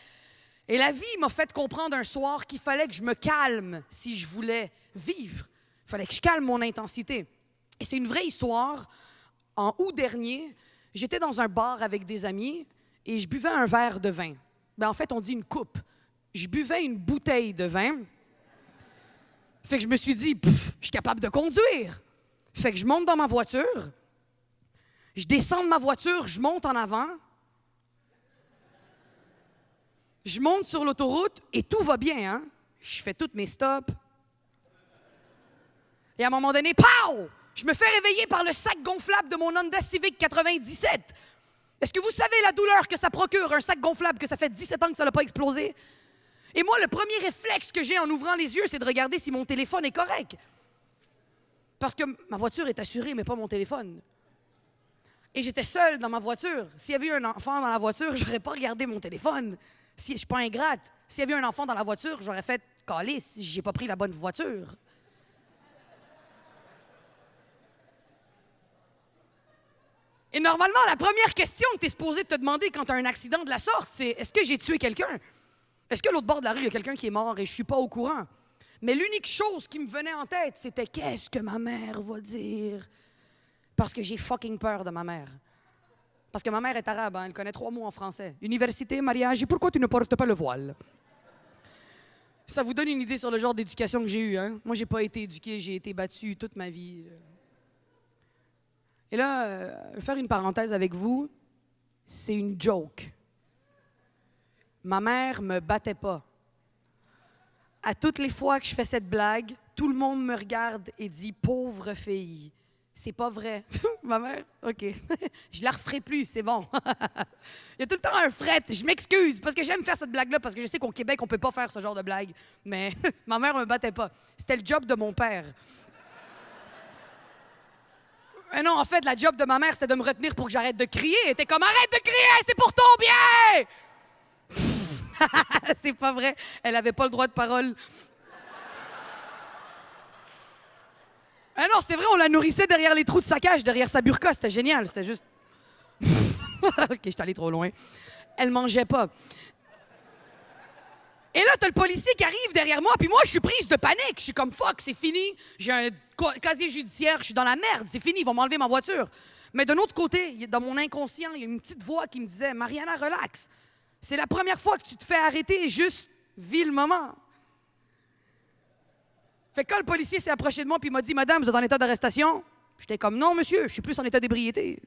Et la vie m'a fait comprendre un soir qu'il fallait que je me calme si je voulais vivre. Il fallait que je calme mon intensité. Et c'est une vraie histoire. En août dernier, j'étais dans un bar avec des amis et je buvais un verre de vin. En fait, on dit une coupe. Je buvais une bouteille de vin. Fait que je me suis dit, je suis capable de conduire. Fait que je monte dans ma voiture. Je descends de ma voiture, je monte en avant. Je monte sur l'autoroute et tout va bien, hein? Je fais tous mes stops. Et à un moment donné, pow! Je me fais réveiller par le sac gonflable de mon Honda Civic 97. Est-ce que vous savez la douleur que ça procure, un sac gonflable, que ça fait 17 ans que ça n'a pas explosé? Et moi, le premier réflexe que j'ai en ouvrant les yeux, c'est de regarder si mon téléphone est correct. Parce que ma voiture est assurée, mais pas mon téléphone. Et j'étais seule dans ma voiture. S'il y avait eu un enfant dans la voiture, j'aurais pas regardé mon téléphone. Si je suis pas ingrate. S'il y avait eu un enfant dans la voiture, j'aurais fait « Calisse, si j'ai pas pris la bonne voiture. » Et normalement, la première question que tu es supposé te demander quand tu as un accident de la sorte, c'est « Est-ce que j'ai tué quelqu'un? » Est-ce que l'autre bord de la rue, il y a quelqu'un qui est mort et je ne suis pas au courant? Mais l'unique chose qui me venait en tête, c'était qu'est-ce que ma mère va dire? Parce que j'ai fucking peur de ma mère. Parce que ma mère est arabe, hein, elle connaît 3 mots en français. Université, mariage et pourquoi tu ne portes pas le voile? Ça vous donne une idée sur le genre d'éducation que j'ai eue. Hein? Moi, je n'ai pas été éduquée, j'ai été battue toute ma vie. Et là, faire une parenthèse avec vous, c'est une joke. Ma mère me battait pas. À toutes les fois que je fais cette blague, tout le monde me regarde et dit « Pauvre fille ». C'est pas vrai. Ma mère, OK. Je la referai plus, c'est bon. Il y a tout le temps un fret. Je m'excuse parce que j'aime faire cette blague-là parce que je sais qu'au Québec, on peut pas faire ce genre de blague. Mais ma mère me battait pas. C'était le job de mon père. Mais non, en fait, la job de ma mère, c'était de me retenir pour que j'arrête de crier. Elle était comme « Arrête de crier, c'est pour ton bien! » C'est pas vrai. Elle avait pas le droit de parole. Ah non, c'est vrai, on la nourrissait derrière les trous de saccage, derrière sa burqa. C'était génial, c'était juste... OK, je suis allée trop loin. Elle mangeait pas. Et là, t'as le policier qui arrive derrière moi, puis moi, je suis prise de panique. Je suis comme, fuck, c'est fini. J'ai un casier judiciaire, je suis dans la merde, c'est fini, ils vont m'enlever ma voiture. Mais d'un autre côté, dans mon inconscient, il y a une petite voix qui me disait, Mariana, relax. C'est la première fois que tu te fais arrêter, juste vis le moment. Fait que quand le policier s'est approché de moi puis il m'a dit « Madame, vous êtes en état d'arrestation? » J'étais comme « Non, monsieur, je suis plus en état d'ébriété. »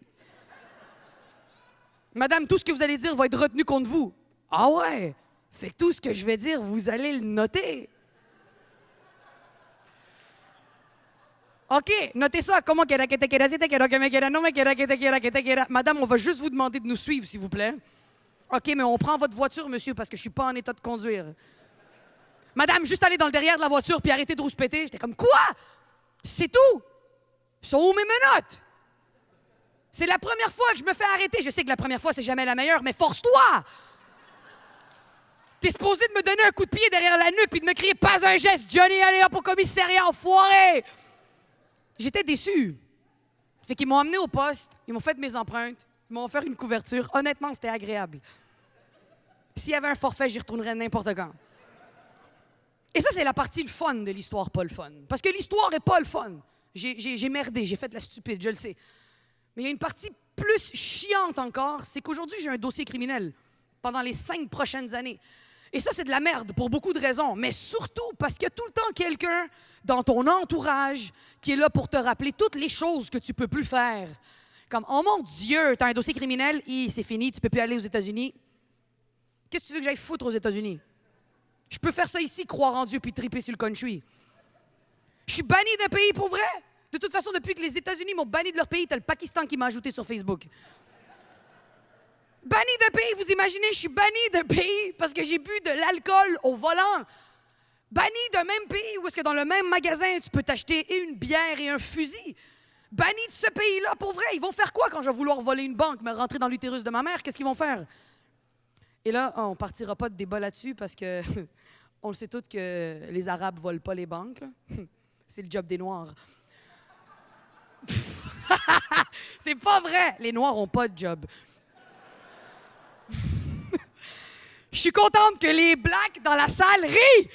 « Madame, tout ce que vous allez dire va être retenu contre vous. »« Ah ouais? Fait que tout ce que je vais dire, vous allez le noter. » OK, notez ça. Comment que te quiera, si te quiero, que me quiera, no me quiera, que te quiera, que te quiera. Madame, on va juste vous demander de nous suivre, s'il vous plaît. OK, mais on prend votre voiture, monsieur, parce que je suis pas en état de conduire. Madame, juste aller dans le derrière de la voiture puis arrêter de rouspéter. J'étais comme, quoi? C'est tout? Sont où mes menottes? C'est la première fois que je me fais arrêter. Je sais que la première fois, c'est jamais la meilleure, mais force-toi! T'es supposé de me donner un coup de pied derrière la nuque puis de me crier « Pas un geste, Johnny, allez hop au commissariat, enfoiré! » J'étais déçu. Fait qu'ils m'ont amené au poste, ils m'ont fait mes empreintes, ils m'ont offert une couverture. Honnêtement, c'était agréable. S'il y avait un forfait, j'y retournerais n'importe quand. Et ça, c'est la partie le fun de l'histoire, pas le fun. Parce que l'histoire est pas le fun. J'ai merdé, j'ai fait de la stupide, je le sais. Mais il y a une partie plus chiante encore, c'est qu'aujourd'hui, j'ai un dossier criminel pendant les 5 prochaines années. Et ça, c'est de la merde pour beaucoup de raisons, mais surtout parce qu'il y a tout le temps quelqu'un dans ton entourage qui est là pour te rappeler toutes les choses que tu peux plus faire. Comme, oh mon Dieu, t'as un dossier criminel, c'est fini, tu peux plus aller aux États-Unis. Qu'est-ce que tu veux que j'aille foutre aux États-Unis? Je peux faire ça ici, croire en Dieu puis triper sur le country. Je suis banni d'un pays pour vrai. De toute façon, depuis que les États-Unis m'ont banni de leur pays, t'as le Pakistan qui m'a ajouté sur Facebook. Banni d'un pays, vous imaginez, je suis banni d'un pays parce que j'ai bu de l'alcool au volant. Banni d'un même pays où est-ce que dans le même magasin, tu peux t'acheter et une bière et un fusil. Banni de ce pays-là, pour vrai. Ils vont faire quoi quand je vais vouloir voler une banque, me rentrer dans l'utérus de ma mère? Qu'est-ce qu'ils vont faire? Et là, on partira pas de débat là-dessus parce que on le sait tous que les Arabes volent pas les banques. C'est le job des Noirs. C'est pas vrai! Les Noirs ont pas de job. Je suis contente que les Blacks dans la salle rient!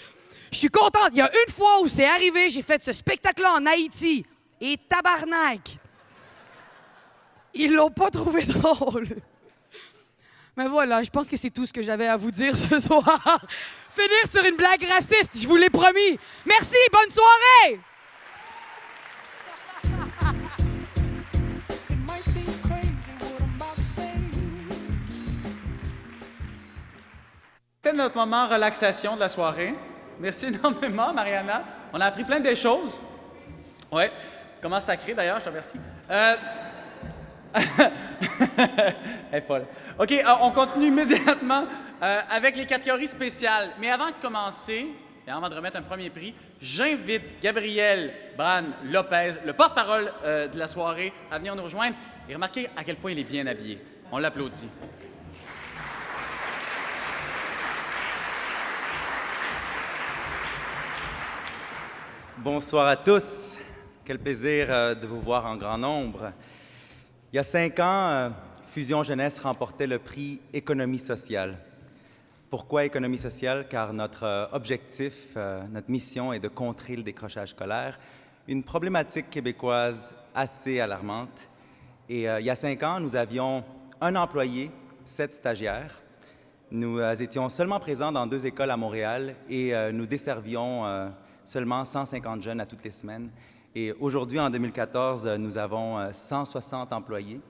Je suis contente. Il y a une fois où c'est arrivé, j'ai fait ce spectacle-là en Haïti. Et tabarnak! Ils l'ont pas trouvé drôle. Mais voilà, je pense que c'est tout ce que j'avais à vous dire ce soir. Finir sur une blague raciste, je vous l'ai promis. Merci, bonne soirée! C'était notre moment relaxation de la soirée. Merci énormément, Mariana. On a appris plein de choses. Oui. Comment sacré, d'ailleurs, je te remercie. Elle est folle. OK, on continue immédiatement avec les catégories spéciales. Mais avant de commencer, et avant de remettre un premier prix, j'invite Gabriel Bran-Lopez, le porte-parole de la soirée, à venir nous rejoindre. Et remarquez à quel point il est bien habillé. On l'applaudit. Bonsoir à tous. Quel plaisir de vous voir en grand nombre. Il y a 5 ans, Fusion Jeunesse remportait le prix Économie sociale. Pourquoi économie sociale? Car notre objectif, notre mission est de contrer le décrochage scolaire, une problématique québécoise assez alarmante. Et il y a 5 ans, nous avions 1 employé, 7 stagiaires. Nous étions seulement présents dans 2 écoles à Montréal et nous desservions seulement 150 jeunes à toutes les semaines. Et aujourd'hui, en 2014, nous avons 160 employés.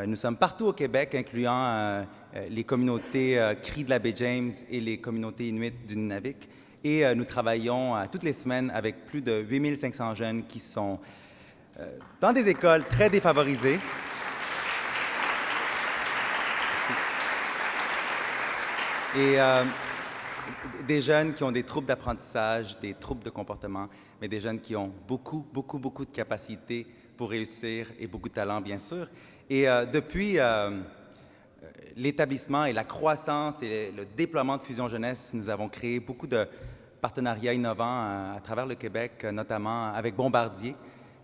Nous sommes partout au Québec, incluant les communautés Cris de la baie James et les communautés inuites du Nunavik. Et nous travaillons toutes les semaines avec plus de 8500 jeunes qui sont dans des écoles très défavorisées. Et des jeunes qui ont des troubles d'apprentissage, des troubles de comportement, mais des jeunes qui ont beaucoup de capacités pour réussir et beaucoup de talent, bien sûr. Et depuis l'établissement et la croissance et le déploiement de Fusion Jeunesse, nous avons créé beaucoup de partenariats innovants à travers le Québec, notamment avec Bombardier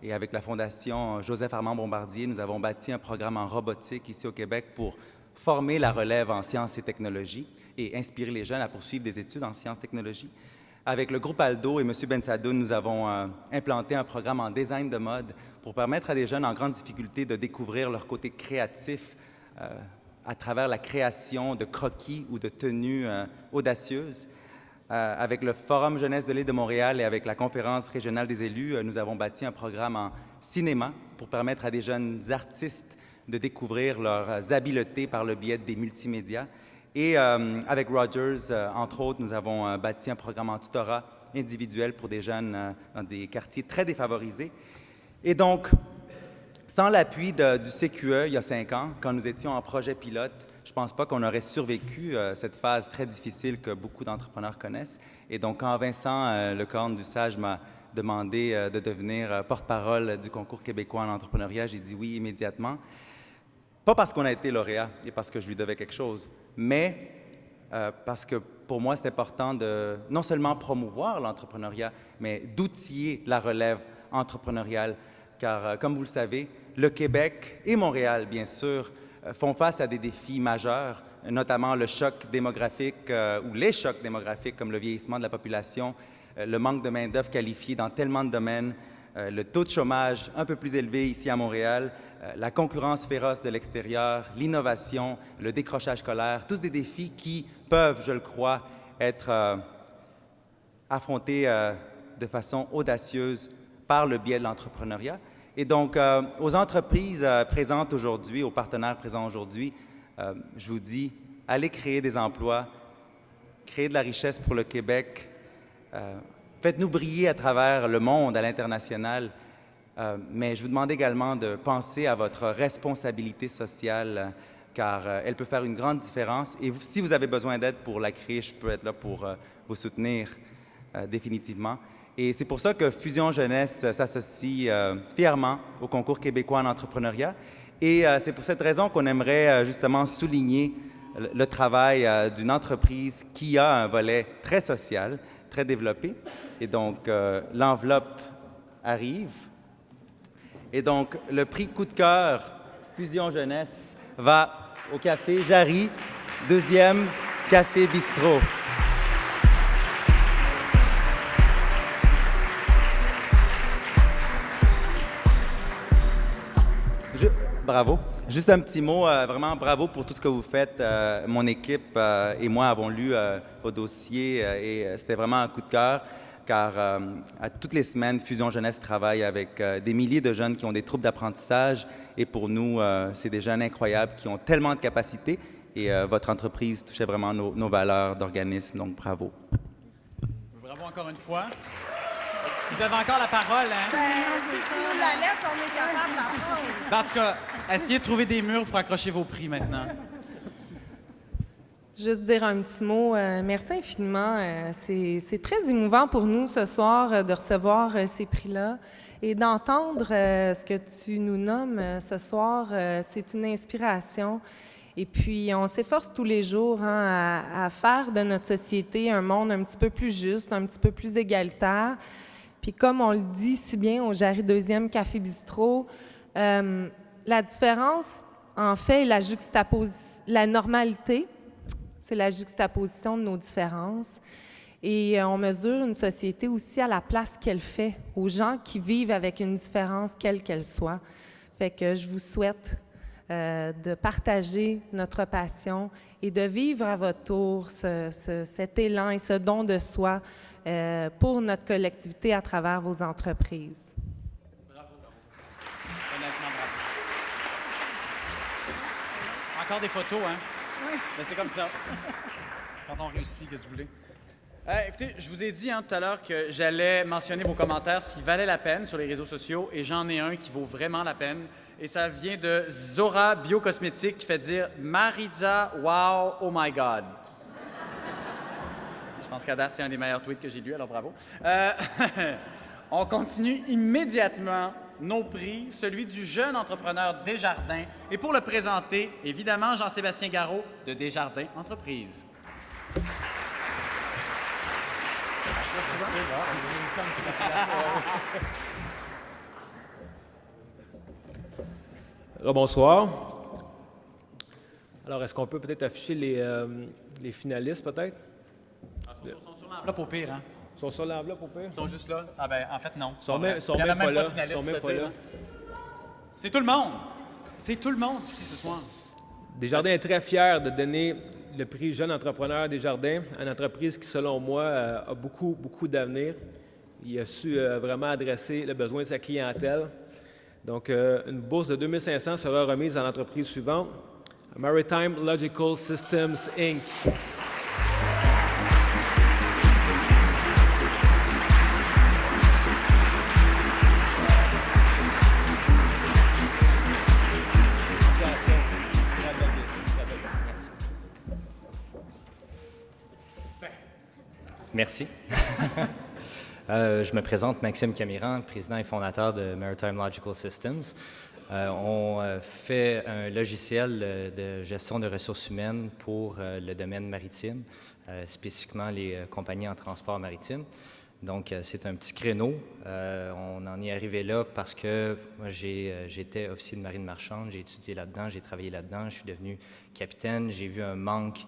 et avec la Fondation Joseph-Armand Bombardier. Nous avons bâti un programme en robotique ici au Québec pour former la relève en sciences et technologies et inspirer les jeunes à poursuivre des études en sciences et technologies. Avec le groupe Aldo et M. Bensadoun, nous avons implanté un programme en design de mode pour permettre à des jeunes en grande difficulté de découvrir leur côté créatif à travers la création de croquis ou de tenues audacieuses. Avec le Forum jeunesse de l'île de Montréal et avec la Conférence régionale des élus, nous avons bâti un programme en cinéma pour permettre à des jeunes artistes de découvrir leurs habiletés par le biais des multimédias. Et avec Rogers, entre autres, nous avons bâti un programme en tutorat individuel pour des jeunes dans des quartiers très défavorisés. Et donc, sans l'appui du CQE il y a 5 ans, quand nous étions en projet pilote, je ne pense pas qu'on aurait survécu cette phase très difficile que beaucoup d'entrepreneurs connaissent. Et donc, quand Vincent Lecorne-du-Sage m'a demandé de devenir porte-parole du concours québécois en entrepreneuriat, j'ai dit oui immédiatement. Pas parce qu'on a été lauréat et parce que je lui devais quelque chose, mais parce que pour moi, c'est important de non seulement promouvoir l'entrepreneuriat, mais d'outiller la relève entrepreneuriale. Car, comme vous le savez, le Québec et Montréal, bien sûr, font face à des défis majeurs, notamment le choc démographique ou les chocs démographiques comme le vieillissement de la population, le manque de main-d'œuvre qualifiée dans tellement de domaines, le taux de chômage un peu plus élevé ici à Montréal, la concurrence féroce de l'extérieur, l'innovation, le décrochage scolaire, tous des défis qui peuvent, je le crois, être affrontés de façon audacieuse par le biais de l'entrepreneuriat. Et donc, aux entreprises présentes aujourd'hui, aux partenaires présents aujourd'hui, je vous dis, allez créer des emplois, créer de la richesse pour le Québec, faites-nous briller à travers le monde, à l'international, mais je vous demande également de penser à votre responsabilité sociale, car elle peut faire une grande différence. Et si vous avez besoin d'aide pour la créer, je peux être là pour vous soutenir définitivement. Et c'est pour ça que Fusion Jeunesse s'associe fièrement au concours québécois en entrepreneuriat. Et c'est pour cette raison qu'on aimerait justement souligner le travail d'une entreprise qui a un volet très social, très développé. Et donc, l'enveloppe arrive. Et donc, le prix coup de cœur Fusion Jeunesse va au Café Jarry, 2e Café Bistrot. Bravo. Juste un petit mot, vraiment bravo pour tout ce que vous faites. Mon équipe et moi avons lu vos dossiers et c'était vraiment un coup de cœur, car à toutes les semaines, Fusion Jeunesse travaille avec des milliers de jeunes qui ont des troubles d'apprentissage et pour nous, c'est des jeunes incroyables qui ont tellement de capacités et votre entreprise touchait vraiment nos valeurs d'organisme, donc bravo. Bravo encore une fois. Vous avez encore la parole, hein? Si tu nous la laisses, on est capable de la prendre. En tout cas, essayez de trouver des murs pour accrocher vos prix maintenant. Juste dire un petit mot. Merci infiniment. C'est très émouvant pour nous ce soir de recevoir ces prix-là et d'entendre ce que tu nous nommes ce soir. C'est une inspiration. Et puis, on s'efforce tous les jours à faire de notre société un monde un petit peu plus juste, un petit peu plus égalitaire. Puis comme on le dit si bien au Jarry 2e Café Bistrot, la différence, en fait, la normalité, c'est la juxtaposition de nos différences. Et on mesure une société aussi à la place qu'elle fait, aux gens qui vivent avec une différence, quelle qu'elle soit. Fait que je vous souhaite de partager notre passion et de vivre à votre tour cet élan et ce don de soi pour notre collectivité à travers vos entreprises. Bravo. Honnêtement, bravo. Encore des photos, hein? Oui. Mais c'est comme ça. Quand on réussit, qu'est-ce que vous voulez? Écoutez, je vous ai dit tout à l'heure que j'allais mentionner vos commentaires s'ils valaient la peine sur les réseaux sociaux, et j'en ai un qui vaut vraiment la peine. Et ça vient de Zora Biocosmétique qui fait dire « Maritza, wow, oh my God ». Je pense qu'à date, c'est un des meilleurs tweets que j'ai lus, alors bravo. On continue immédiatement nos prix, celui du jeune entrepreneur Desjardins. Et pour le présenter, évidemment, Jean-Sébastien Garot de Desjardins Entreprises. Bonsoir. Alors, est-ce qu'on peut peut-être afficher les finalistes, peut-être? Ils sont sur l'enveloppe au pire, hein? Ils sont sur l'enveloppe au pire? Ils sont juste là? Ah ben, en fait, non. Ils sont même pas là. Ils sont même pas là. C'est tout le monde. C'est tout le monde ici ce soir. Desjardins est très fier de donner le prix Jeune entrepreneur des Jardins, une entreprise qui, selon moi, a beaucoup, beaucoup d'avenir. Il a su vraiment adresser le besoin de sa clientèle. Donc, une bourse de 2 500 sera remise à l'entreprise suivante, Maritime Logical Systems, Inc. Merci. Je me présente, Maxime Camiran, président et fondateur de Maritime Logical Systems. On fait un logiciel de gestion de ressources humaines pour le domaine maritime, spécifiquement les compagnies en transport maritime. Donc, c'est un petit créneau. On en est arrivé là parce que moi, j'étais officier de marine marchande, j'ai étudié là-dedans, j'ai travaillé là-dedans, je suis devenu capitaine. J'ai vu un manque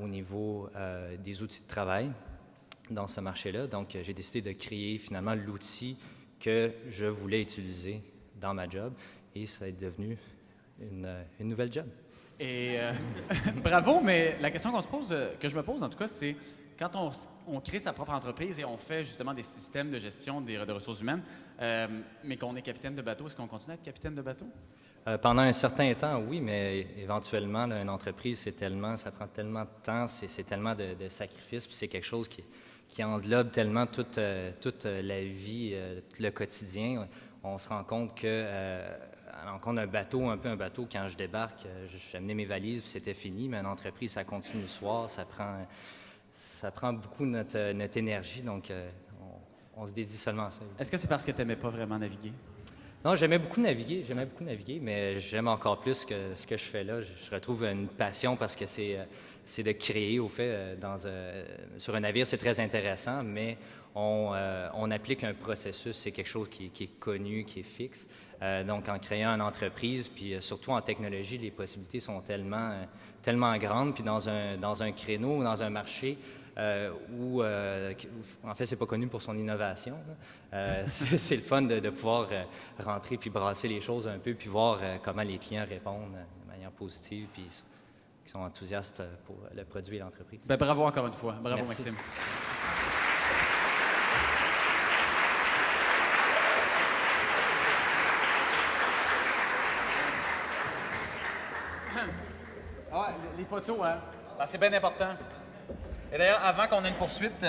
au niveau des outils de travail dans ce marché-là. Donc, j'ai décidé de créer finalement l'outil que je voulais utiliser dans ma job et ça est devenu une nouvelle job. Et bravo, mais la question que je me pose en tout cas, c'est quand on crée sa propre entreprise et on fait justement des systèmes de gestion de ressources humaines, mais qu'on est capitaine de bateau, est-ce qu'on continue à être capitaine de bateau? Pendant un certain temps, oui, mais éventuellement, là, une entreprise, ça prend tellement de temps, c'est tellement de sacrifices, puis c'est quelque chose qui englobe tellement toute la vie, le quotidien. On se rend compte que à l'encontre d'un bateau, un peu un bateau, quand je débarque, j'ai amené mes valises, puis c'était fini, mais une entreprise, ça continue le soir, ça prend beaucoup notre énergie, donc on se dédie seulement à ça. Est-ce que c'est parce que tu n'aimais pas vraiment naviguer? Non, j'aimais beaucoup naviguer, mais j'aime encore plus que ce que je fais là. Je retrouve une passion parce que c'est de créer, au fait, sur un navire, c'est très intéressant, mais on applique un processus, c'est quelque chose qui est connu, qui est fixe. Donc, en créant une entreprise, puis surtout en technologie, les possibilités sont tellement grandes, puis dans un créneau, dans un marché où, en fait, c'est pas connu pour son innovation. C'est le fun de pouvoir rentrer puis brasser les choses un peu, puis voir comment les clients répondent de manière positive, puis qui sont enthousiastes pour le produit et l'entreprise. Ben, bravo encore une fois. Bravo, merci. Maxime. Ah, les photos, hein? Ben, c'est bien important. Et d'ailleurs, avant qu'on ait une poursuite,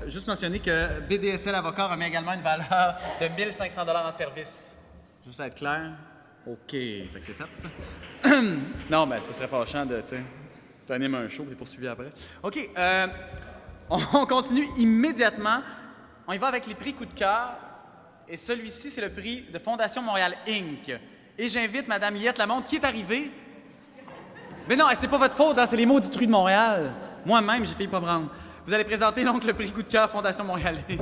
juste mentionner que BDSL Avocat remet également une valeur de 1 500 $ en service. Juste à être clair. OK, fait que c'est fait. Non, mais ce serait fâchant de, tu sais, t'animes un show et t'es poursuivi après. OK, on continue immédiatement. On y va avec les prix coup de cœur. Et celui-ci, c'est le prix de Fondation Montréal Inc. Et j'invite Mme Liette Lamonde, qui est arrivée. Mais non, c'est pas votre faute, hein, c'est les maudits trucs de Montréal. Moi-même, j'ai failli pas me rendre. Vous allez présenter donc le prix coup de cœur Fondation Montréal Inc.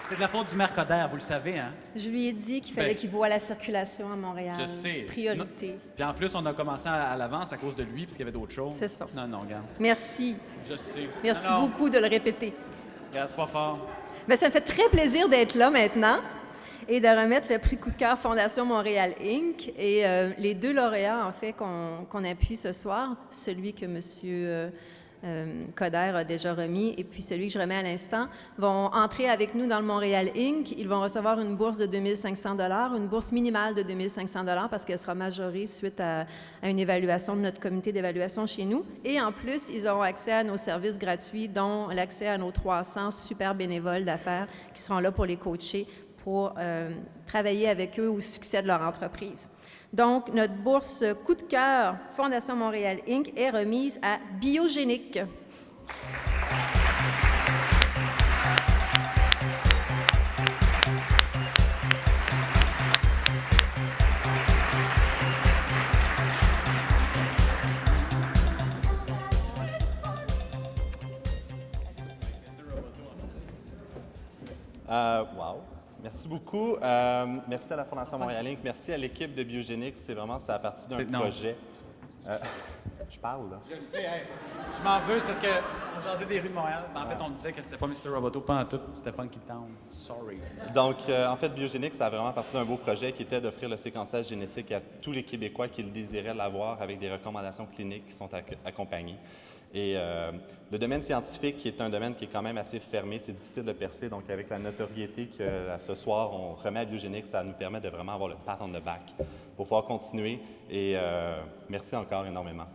C'est de la faute du maire Coderre, vous le savez, hein? Je lui ai dit qu'il fallait qu'il voie la circulation à Montréal. Je sais. Priorité. Puis en plus, on a commencé à l'avance à cause de lui, parce qu'il y avait d'autres choses. C'est ça. Non, regarde. Merci. Je sais. Merci beaucoup de le répéter. Regarde, c'est pas fort. Bien, ça me fait très plaisir d'être là maintenant et de remettre le prix coup de cœur Fondation Montréal Inc. Et les deux lauréats, en fait, qu'on appuie ce soir, celui que M. Coderre a déjà remis et puis celui que je remets à l'instant, vont entrer avec nous dans le Montréal Inc. Ils vont recevoir une bourse de 2 500 $, une bourse minimale de 2 500 $ parce qu'elle sera majorée suite à une évaluation de notre comité d'évaluation chez nous. Et en plus, ils auront accès à nos services gratuits, dont l'accès à nos 300 super bénévoles d'affaires qui seront là pour les coacher, pour travailler avec eux au succès de leur entreprise. Donc, notre bourse coup de cœur Fondation Montréal Inc. est remise à Biogénique. Wow! Merci beaucoup. Merci à la Fondation Montréal Inc. Merci à l'équipe de Biogénique. C'est vraiment, ça a parti d'un projet. Je parle, là. Je le sais, hey. Je m'en veux, c'est parce qu'on jasait des rues de Montréal. En fait, on me disait que c'était pas Mr. Roboto, pas en tout, c'était Funky Town. Sorry. Donc, en fait, Biogénique, ça a vraiment parti d'un beau projet qui était d'offrir le séquençage génétique à tous les Québécois qui le désiraient l'avoir avec des recommandations cliniques qui sont accompagnées. Et le domaine scientifique, qui est un domaine qui est quand même assez fermé, c'est difficile de percer. Donc, avec la notoriété que ce soir, on remet à Biogénique, ça nous permet de vraiment avoir le pat on the back pour pouvoir continuer. Et merci encore énormément.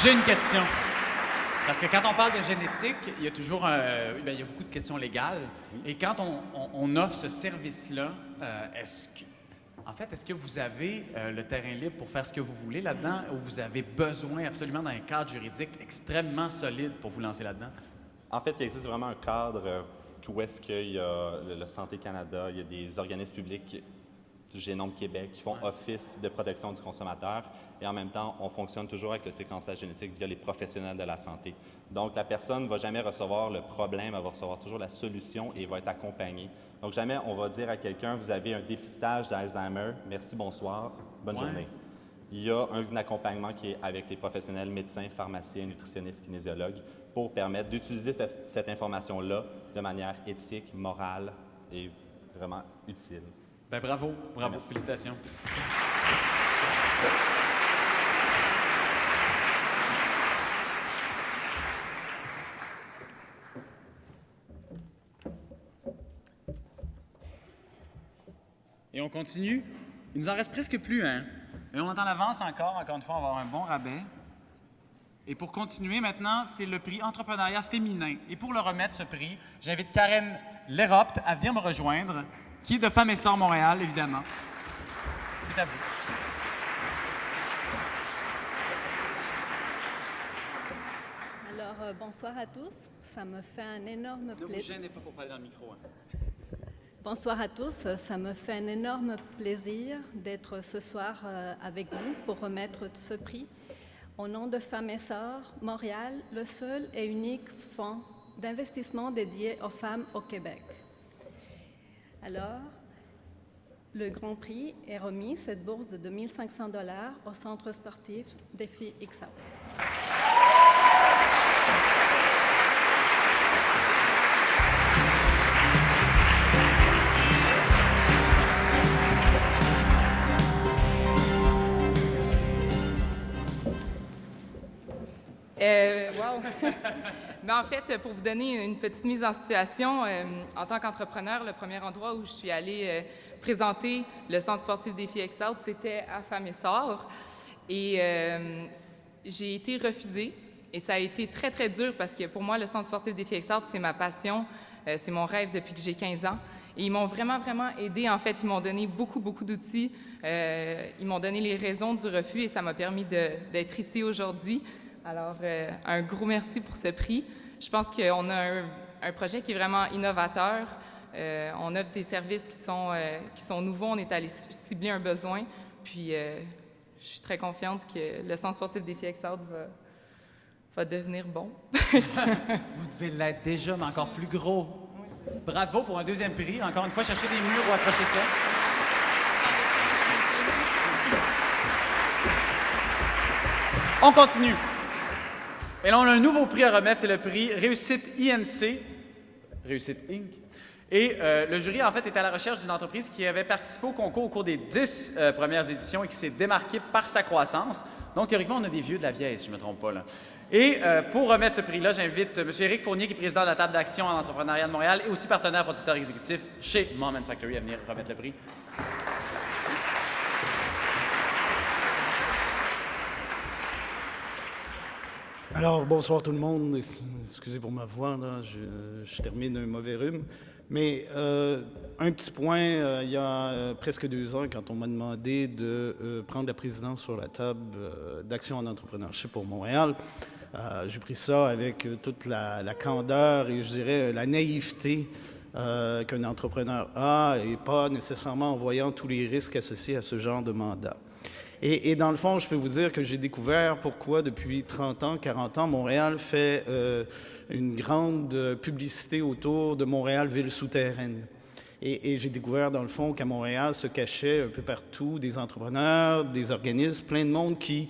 J'ai une question. Parce que quand on parle de génétique, il y a toujours il y a beaucoup de questions légales. Et quand on offre ce service-là, est-ce que vous avez le terrain libre pour faire ce que vous voulez là-dedans ou vous avez besoin absolument d'un cadre juridique extrêmement solide pour vous lancer là-dedans? En fait, il existe vraiment un cadre où est-ce qu'il y a le Santé Canada, il y a des organismes publics, Génome Québec, qui font office de protection du consommateur. Et en même temps, on fonctionne toujours avec le séquençage génétique via les professionnels de la santé. Donc, la personne ne va jamais recevoir le problème, elle va recevoir toujours la solution et va être accompagnée. Donc, jamais on va dire à quelqu'un, vous avez un dépistage d'Alzheimer, merci, bonsoir, bonne journée. Il y a un accompagnement qui est avec les professionnels, médecins, pharmaciens, nutritionnistes, kinésiologues, pour permettre d'utiliser cette information-là de manière éthique, morale et vraiment utile. Ben bravo, Merci. Félicitations. Et on continue. Il nous en reste presque plus, hein? Et on est en avance encore une fois, on va avoir un bon rabais. Et pour continuer maintenant, c'est le prix Entrepreneuriat féminin. Et pour le remettre, ce prix, j'invite Karen Leropt à venir me rejoindre, qui est de Femmes et Sœurs Montréal, évidemment. C'est à vous. Alors, bonsoir à tous. Ça me fait un énorme plaisir. Ne vous gênez pas pour parler dans le micro. Hein. Bonsoir à tous. Ça me fait un énorme plaisir d'être ce soir avec vous pour remettre ce prix. Au nom de Femmes et Sœurs Montréal, le seul et unique fonds d'investissement dédié aux femmes au Québec. Alors, le Grand Prix est remis, cette bourse de 2 500 $ au Centre sportif Défi X-Out. Wow! Mais en fait, pour vous donner une petite mise en situation, en tant qu'entrepreneur, le premier endroit où je suis allée présenter le Centre sportif Défi X-Out, c'était à Femmes et Sœurs. Et j'ai été refusée. Et ça a été très, très dur parce que pour moi, le Centre sportif Défi X-Out, c'est ma passion. C'est mon rêve depuis que j'ai 15 ans. Et ils m'ont vraiment, vraiment aidé. En fait, ils m'ont donné beaucoup, beaucoup d'outils. Ils m'ont donné les raisons du refus et ça m'a permis d'être ici aujourd'hui. Alors, un gros merci pour ce prix. Je pense qu'on a un projet qui est vraiment innovateur. On offre des services qui sont nouveaux. On est allé cibler un besoin. Puis, je suis très confiante que le Centre sportif Défi X-Out va devenir bon. Vous devez l'être déjà, mais encore plus gros. Bravo pour un deuxième prix. Encore une fois, cherchez des murs ou accrochez ça. On continue. Et là, on a un nouveau prix à remettre, c'est le prix Réussite INC, Réussite Inc. Et le jury, en fait, est à la recherche d'une entreprise qui avait participé au concours au cours des 10 premières éditions et qui s'est démarquée par sa croissance. Donc, théoriquement, on a des vieux de la vieille, si je ne me trompe pas, là. Et pour remettre ce prix-là, j'invite M. Éric Fournier, qui est président de la table d'action en entrepreneuriat de Montréal et aussi partenaire producteur exécutif chez Mom & Factory, à venir remettre le prix. Alors, bonsoir tout le monde. Excusez pour ma voix, là. Je termine d'un mauvais rhume. Mais un petit point, il y a presque 2 ans, quand on m'a demandé de prendre la présidence sur la table d'action en entrepreneurship pour Montréal, j'ai pris ça avec toute la candeur et je dirais la naïveté qu'un entrepreneur a et pas nécessairement en voyant tous les risques associés à ce genre de mandat. Et dans le fond, je peux vous dire que j'ai découvert pourquoi depuis 30 ans, 40 ans, Montréal fait une grande publicité autour de Montréal, ville souterraine. Et j'ai découvert, dans le fond, qu'à Montréal se cachaient un peu partout des entrepreneurs, des organismes, plein de monde qui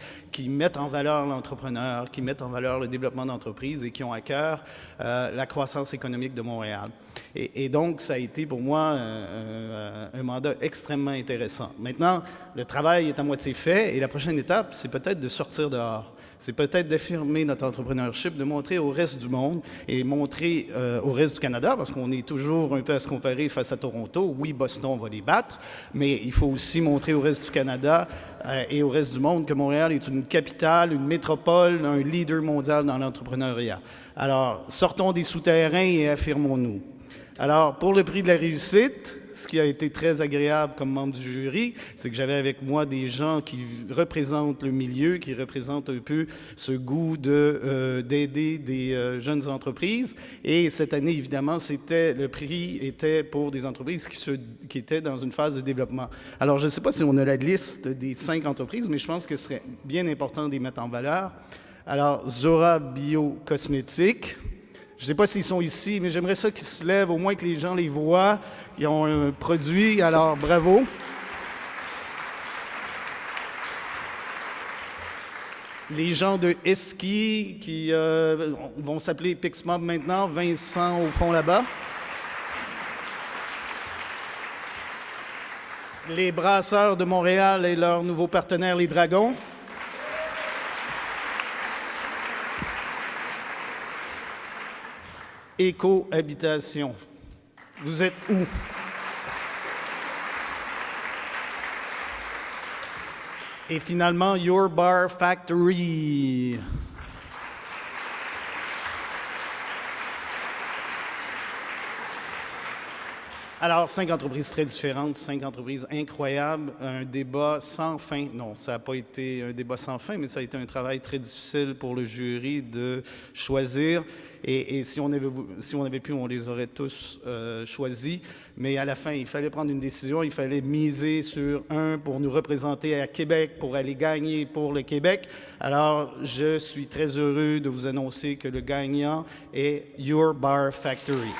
mettent en valeur l'entrepreneur, qui mettent en valeur le développement d'entreprises et qui ont à cœur la croissance économique de Montréal. Et donc, ça a été pour moi un mandat extrêmement intéressant. Maintenant, le travail est à moitié fait et la prochaine étape, c'est peut-être de sortir dehors. C'est peut-être d'affirmer notre entrepreneurship, de montrer au reste du monde et montrer au reste du Canada, parce qu'on est toujours un peu à se comparer face à Toronto. Oui, Boston va les battre, mais il faut aussi montrer au reste du Canada et au reste du monde que Montréal est une capitale, une métropole, un leader mondial dans l'entrepreneuriat. Alors, sortons des souterrains et affirmons-nous. Alors, pour le prix de la réussite, ce qui a été très agréable comme membre du jury, c'est que j'avais avec moi des gens qui représentent le milieu, qui représentent un peu ce goût d'aider des jeunes entreprises. Et cette année, évidemment, le prix était pour des entreprises qui étaient dans une phase de développement. Alors, je ne sais pas si on a la liste des 5 entreprises, mais je pense que ce serait bien important de les mettre en valeur. Alors, Zora Biocosmétiques. Je ne sais pas s'ils sont ici, mais j'aimerais ça qu'ils se lèvent, au moins que les gens les voient. Ils ont un produit, alors bravo. Les gens de Esqui, qui vont s'appeler Pixmob maintenant, Vincent au fond là-bas. Les Brasseurs de Montréal et leur nouveau partenaire, les Dragons. Éco-habitation. Vous êtes où? Et finalement, Your Bar Factory. Alors, 5 entreprises très différentes, 5 entreprises incroyables, un débat sans fin. Non, ça n'a pas été un débat sans fin, mais ça a été un travail très difficile pour le jury de choisir. Et si on avait pu, on les aurait tous choisis. Mais à la fin, il fallait prendre une décision. Il fallait miser sur un pour nous représenter à Québec, pour aller gagner pour le Québec. Alors, je suis très heureux de vous annoncer que le gagnant est Your Bar Factory.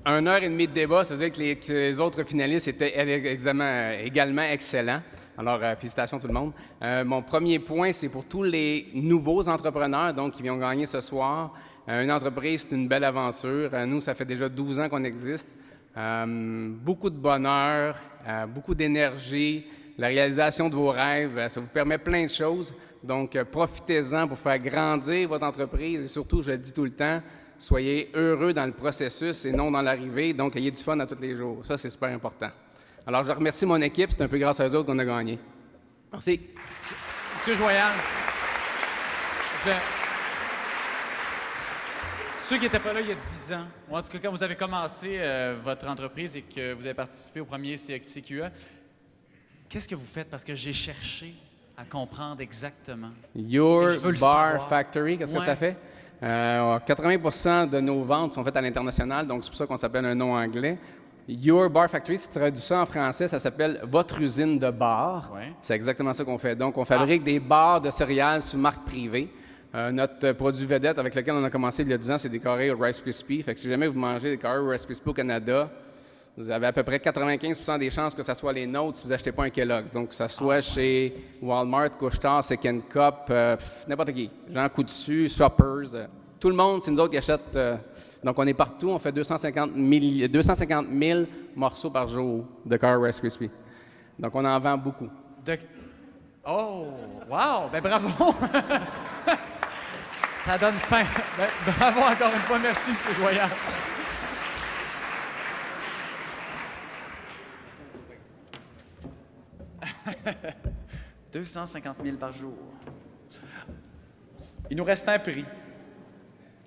Une heure et demie de débat, ça veut dire que les autres finalistes étaient également excellents. Alors, félicitations tout le monde. Mon premier point, c'est pour tous les nouveaux entrepreneurs donc, qui vont gagner ce soir. Une entreprise, c'est une belle aventure. Nous, ça fait déjà 12 ans qu'on existe. Beaucoup de bonheur, beaucoup d'énergie, la réalisation de vos rêves, ça vous permet plein de choses. Donc, profitez-en pour faire grandir votre entreprise et surtout, je le dis tout le temps, soyez heureux dans le processus et non dans l'arrivée, donc ayez du fun à tous les jours. Ça, c'est super important. Alors, je remercie mon équipe, c'est un peu grâce à eux autres qu'on a gagné. Merci. Monsieur Joyal, ceux qui n'étaient pas là il y a 10 ans, ou en tout cas quand vous avez commencé votre entreprise et que vous avez participé au premier CQE, qu'est-ce que vous faites? Parce que j'ai cherché à comprendre exactement. Your Bar Factory, qu'est-ce que ça fait? 80% de nos ventes sont faites à l'international, donc c'est pour ça qu'on s'appelle un nom anglais. Your Bar Factory, si tu traduis ça en français, ça s'appelle « votre usine de bar ouais. ». C'est exactement ça qu'on fait. Donc, on fabrique des barres de céréales sous marque privée. Notre produit vedette avec lequel on a commencé il y a 10 ans, c'est des carrés au Rice Krispies. Fait que si jamais vous mangez des carrés au Rice Krispies au Canada, vous avez à peu près 95% des chances que ça soit les nôtres si vous n'achetez pas un Kellogg's. Donc, que ça soit chez Walmart, Couche-Tard, Second Cup, n'importe qui. Jean Coutu, Shoppers, tout le monde, c'est nous autres qui achètent. Donc, on est partout. On fait 250 000 morceaux par jour de carrés Rice Krispies. Donc, on en vend beaucoup. Oh! Wow! Ben bravo! Ça donne faim. Ben, bravo encore une fois. Merci, M. Joyal. « 250 000 par jour. » Il nous reste un prix.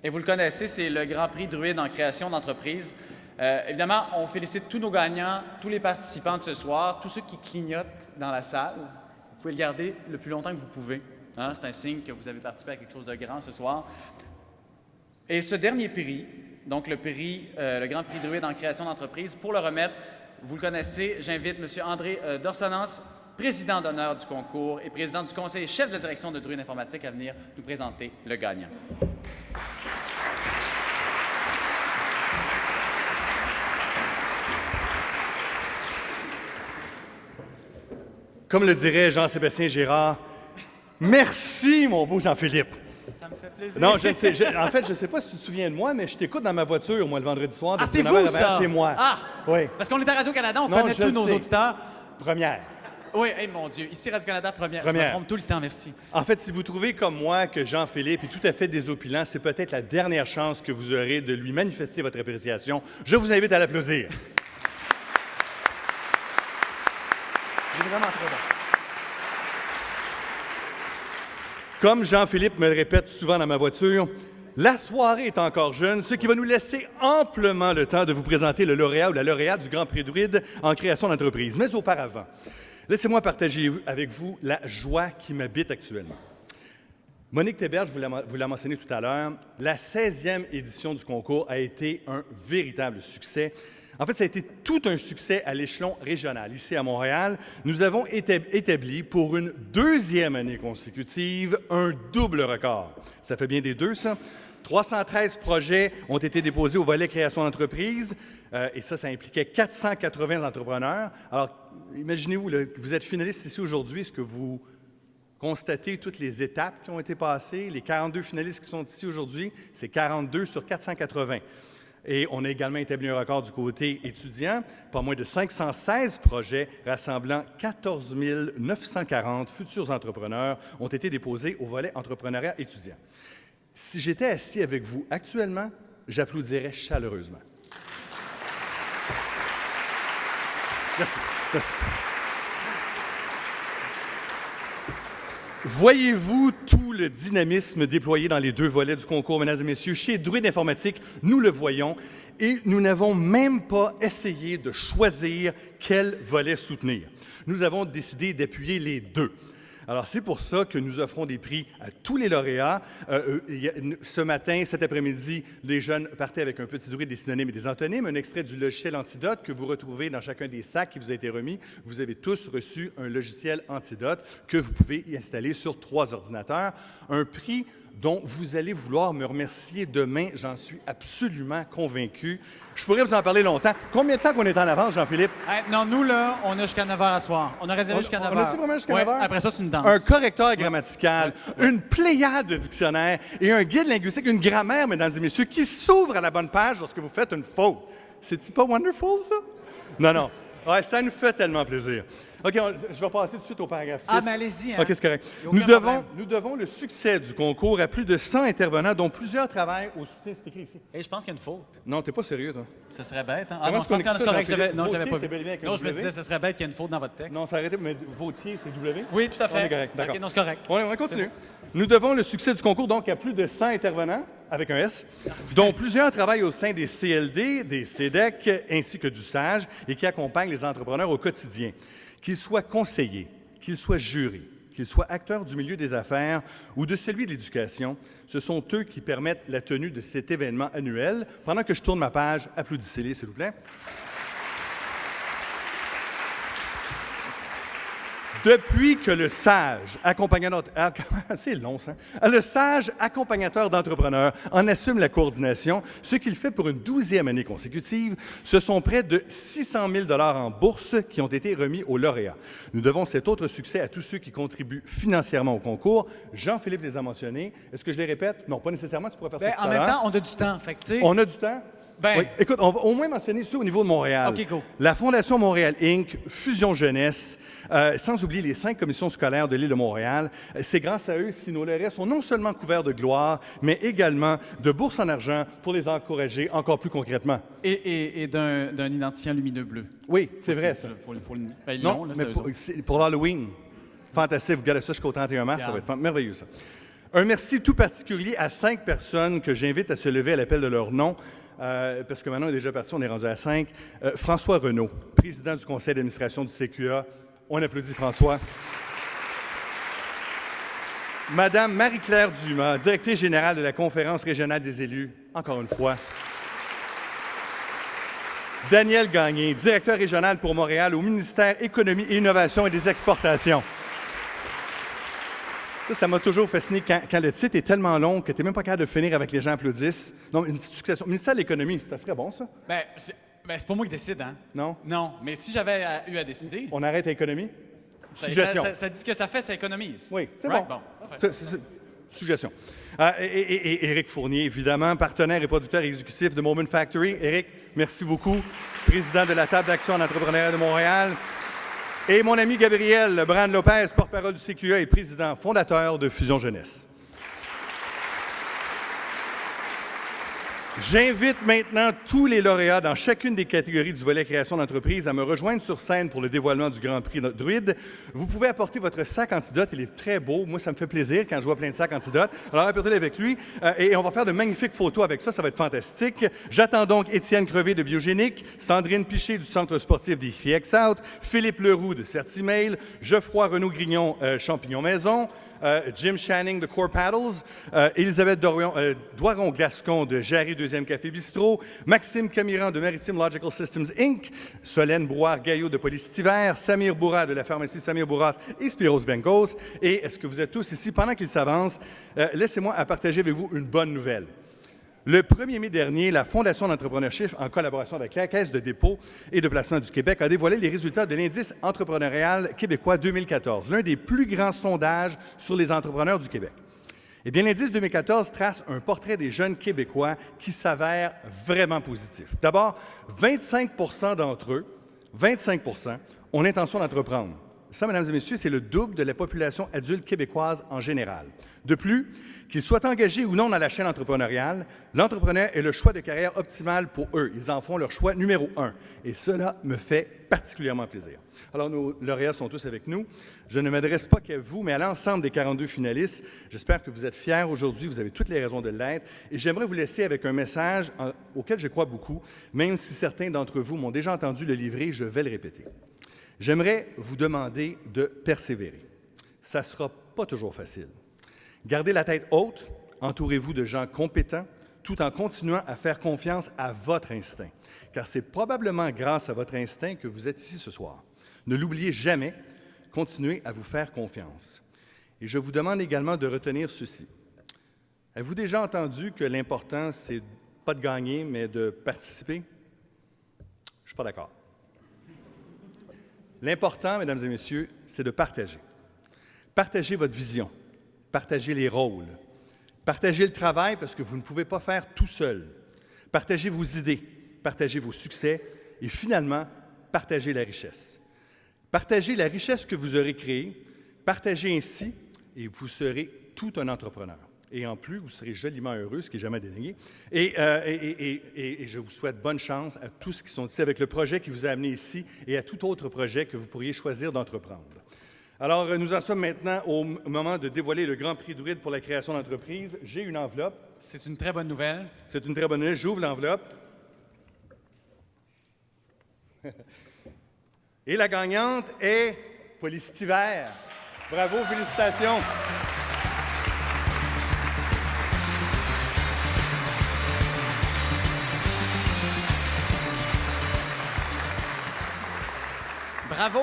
Et vous le connaissez, c'est le Grand Prix Druide en création d'entreprise. Évidemment, on félicite tous nos gagnants, tous les participants de ce soir, tous ceux qui clignotent dans la salle. Vous pouvez le garder le plus longtemps que vous pouvez. Hein? C'est un signe que vous avez participé à quelque chose de grand ce soir. Et ce dernier prix, donc le prix, le Grand Prix Druide en création d'entreprise. Pour le remettre, vous le connaissez, j'invite M. André Dorsonance, président d'honneur du concours et président du conseil et chef de la direction de Druide Informatique, à venir nous présenter le gagnant. Comme le dirait Jean-Sébastien Girard, merci, mon beau Jean-Philippe. Ça me fait plaisir. Non, je sais, en fait, je ne sais pas si tu te souviens de moi, mais je t'écoute dans ma voiture, moi, le vendredi soir. Ah, c'est vous, ça? C'est moi. Ah! Oui. Parce qu'on est à Radio-Canada, on Non, connaît je tous le nos sais. auditeurs. Première. Oui, hey, mon Dieu. Ici, Radio-Canada, première. Je me trompe tout le temps, merci. En fait, si vous trouvez comme moi que Jean-Philippe est tout à fait désopilant, c'est peut-être la dernière chance que vous aurez de lui manifester votre appréciation. Je vous invite à l'applaudir. Il est vraiment très bon. Comme Jean-Philippe me le répète souvent dans ma voiture, la soirée est encore jeune, ce qui va nous laisser amplement le temps de vous présenter le lauréat ou la lauréate du Grand Prix Druide en création d'entreprise. Mais auparavant, laissez-moi partager avec vous la joie qui m'habite actuellement. Monique Théberge vous l'a mentionné tout à l'heure, la 16e édition du concours a été un véritable succès. En fait, ça a été tout un succès à l'échelon régional. Ici, à Montréal, nous avons établi pour une 2e année consécutive un double record. Ça fait bien des deux, ça. 313 projets ont été déposés au volet création d'entreprise, et ça impliquait 480 entrepreneurs. Alors, imaginez-vous, vous êtes finaliste ici aujourd'hui, est-ce que vous constatez toutes les étapes qui ont été passées? Les 42 finalistes qui sont ici aujourd'hui, c'est 42 sur 480. Et on a également établi un record du côté étudiant. Pas moins de 516 projets rassemblant 14 940 futurs entrepreneurs ont été déposés au volet entrepreneuriat étudiant. Si j'étais assis avec vous actuellement, j'applaudirais chaleureusement. Merci. Merci. Voyez-vous tout le dynamisme déployé dans les deux volets du concours, mesdames et messieurs? Chez Druide Informatique, nous le voyons et nous n'avons même pas essayé de choisir quel volet soutenir. Nous avons décidé d'appuyer les deux. Alors, c'est pour ça que nous offrons des prix à tous les lauréats. Ce matin, cet après-midi, les jeunes partaient avec un petit druide des synonymes et des antonymes, un extrait du logiciel Antidote que vous retrouvez dans chacun des sacs qui vous a été remis. Vous avez tous reçu un logiciel Antidote que vous pouvez y installer sur 3 ordinateurs. Un prix dont vous allez vouloir me remercier demain, j'en suis absolument convaincu. Je pourrais vous en parler longtemps. Combien de temps qu'on est en avance, Jean-Philippe? Non, nous, là, on a jusqu'à 9 h à soir. On a réservé jusqu'à 9 h. On a vraiment jusqu'à 9 h? Après ça, c'est une danse. Un correcteur grammatical, une pléiade de dictionnaires et un guide linguistique, une grammaire, mesdames et messieurs, qui s'ouvre à la bonne page lorsque vous faites une faute. C'est-tu pas wonderful, ça? Non, non. Ouais, ça nous fait tellement plaisir. OK, je vais passer tout de suite au paragraphe 6. Ah, mais allez-y. Hein. OK, c'est correct. Nous devons le succès du concours à plus de 100 intervenants, dont plusieurs travaillent au soutien. C'est écrit ici. Et je pense qu'il y a une faute. Non, t'es pas sérieux, toi. Ça serait bête, hein? Comment Non, je pense qu'il y en a correct. Non, je l'avais pas c'est vu. bel et bien avec un Non, je me W. disais, ça serait bête qu'il y ait une faute dans votre texte. Non, ça arrêté, mais Vautier, c'est W? Oui, tout à fait. On est correct, d'accord. OK, non, c'est correct. On continue. Nous devons le succès du concours donc à plus de 100 intervenants, avec un S, dont plusieurs travaillent au sein des CLD, des CEDEC, ainsi que du SAGE, et qui accompagnent les entrepreneurs au quotidien. Qu'ils soient conseillers, qu'ils soient jurés, qu'ils soient acteurs du milieu des affaires ou de celui de l'éducation, ce sont eux qui permettent la tenue de cet événement annuel. Pendant que je tourne ma page, applaudissez-les, s'il vous plaît. Depuis que le SAGE, c'est long ça, le SAGE, accompagnateur d'entrepreneurs, en assume la coordination, ce qu'il fait pour une 12e année consécutive, ce sont près de 600 000 $ en bourse qui ont été remis aux lauréats. Nous devons cet autre succès à tous ceux qui contribuent financièrement au concours. Jean-Philippe les a mentionnés. Est-ce que je les répète? Non, pas nécessairement, tu pourrais faire ça tout à l'heure. En même temps, on a du temps. Fait que, on a du temps? Ben, oui. Écoute, on va au moins mentionner ça au niveau de Montréal. OK, go. La Fondation Montréal Inc., Fusion Jeunesse, sans oublier les 5 commissions scolaires de l'île de Montréal. C'est grâce à eux si nos lauréats sont non seulement couverts de gloire, mais également de bourses en argent pour les encourager encore plus concrètement. Et d'un identifiant lumineux bleu. Oui, c'est vrai, ça. Non, mais pour l'Halloween. Fantastique, vous gardez ça jusqu'au 31 mars, ça va être merveilleux, ça. Un merci tout particulier à 5 personnes que j'invite à se lever à l'appel de leur nom. Parce que maintenant, on est déjà parti, on est rendu à 5. François Renaud, président du conseil d'administration du CQA. On applaudit François. Madame Marie-Claire Dumas, directrice générale de la Conférence régionale des élus. Encore une fois. Daniel Gagné, directeur régional pour Montréal au ministère Économie et Innovation et des Exportations. Ça m'a toujours fasciné quand le titre est tellement long que tu n'es même pas capable de finir avec les gens applaudissent. Non, une petite succession. Ministère de l'Économie, ça serait bon, ça? Ben, c'est pas moi qui décide, hein? Non? Non, mais si j'avais eu à décider... On arrête à économie? Suggestion. Ça dit ce que ça fait, ça économise. Oui, c'est right? bon. Parfait. Suggestion. Et Éric Fournier, évidemment, partenaire et producteur exécutif de Moment Factory. Éric, merci beaucoup. Président de la Table d'action en entrepreneuriat de Montréal. Et mon ami Gabriel Brand-Lopez, porte-parole du CQE et président fondateur de Fusion Jeunesse. J'invite maintenant tous les lauréats dans chacune des catégories du volet création d'entreprise à me rejoindre sur scène pour le dévoilement du Grand Prix Druide. Vous pouvez apporter votre sac antidote, il est très beau. Moi, ça me fait plaisir quand je vois plein de sacs antidote. Alors, apportez-le avec lui et on va faire de magnifiques photos avec ça, ça va être fantastique. J'attends donc Étienne Crevé de Biogénique, Sandrine Piché du Centre sportif des FIEX-Out, Philippe Leroux de Certimail, Geoffroy Renaud-Grignon, Champignon Maison, Jim Channing de Core Paddles, Elisabeth Doiron-Glascon de Jarry 2e Café Bistrot, Maxime Camiran de Maritime Logical Systems Inc., Solène Brouard-Gaillot de Police Hiver, Samir Bourras de la pharmacie Samir Bourras et Spiros Venkos. Et est-ce que vous êtes tous ici? Pendant qu'ils s'avancent, laissez-moi partager avec vous une bonne nouvelle. Le 1er mai dernier, la Fondation d'entrepreneurship, en collaboration avec la Caisse de dépôt et de placement du Québec, a dévoilé les résultats de l'indice entrepreneurial québécois 2014, l'un des plus grands sondages sur les entrepreneurs du Québec. Eh bien, l'indice 2014 trace un portrait des jeunes Québécois qui s'avère vraiment positif. D'abord, 25 d'entre eux, 25 ont l'intention d'entreprendre. Ça, mesdames et messieurs, c'est le double de la population adulte québécoise en général. De plus, qu'ils soient engagés ou non dans la chaîne entrepreneuriale, l'entrepreneur est le choix de carrière optimal pour eux. Ils en font leur choix numéro 1. Et cela me fait particulièrement plaisir. Alors, nos lauréats sont tous avec nous. Je ne m'adresse pas qu'à vous, mais à l'ensemble des 42 finalistes. J'espère que vous êtes fiers aujourd'hui. Vous avez toutes les raisons de l'être. Et j'aimerais vous laisser avec un message auquel je crois beaucoup, même si certains d'entre vous m'ont déjà entendu le livrer, je vais le répéter. J'aimerais vous demander de persévérer. Ça ne sera pas toujours facile. Gardez la tête haute, entourez-vous de gens compétents, tout en continuant à faire confiance à votre instinct, car c'est probablement grâce à votre instinct que vous êtes ici ce soir. Ne l'oubliez jamais, continuez à vous faire confiance. Et je vous demande également de retenir ceci. Avez-vous déjà entendu que l'important, c'est pas de gagner, mais de participer? Je ne suis pas d'accord. L'important, mesdames et messieurs, c'est de partager. Partagez votre vision. Partagez les rôles. Partagez le travail parce que vous ne pouvez pas faire tout seul. Partagez vos idées, partagez vos succès et finalement, partagez la richesse. Partagez la richesse que vous aurez créée, partagez ainsi et vous serez tout un entrepreneur. Et en plus, vous serez joliment heureux, ce qui n'est jamais dénigré. Et je vous souhaite bonne chance à tous qui sont ici avec le projet qui vous a amené ici et à tout autre projet que vous pourriez choisir d'entreprendre. Alors, nous en sommes maintenant au moment de dévoiler le Grand Prix Druide pour la création d'entreprise. J'ai une enveloppe. C'est une très bonne nouvelle. C'est une très bonne nouvelle. J'ouvre l'enveloppe. Et la gagnante est Police Hiver. Bravo, félicitations. Bravo.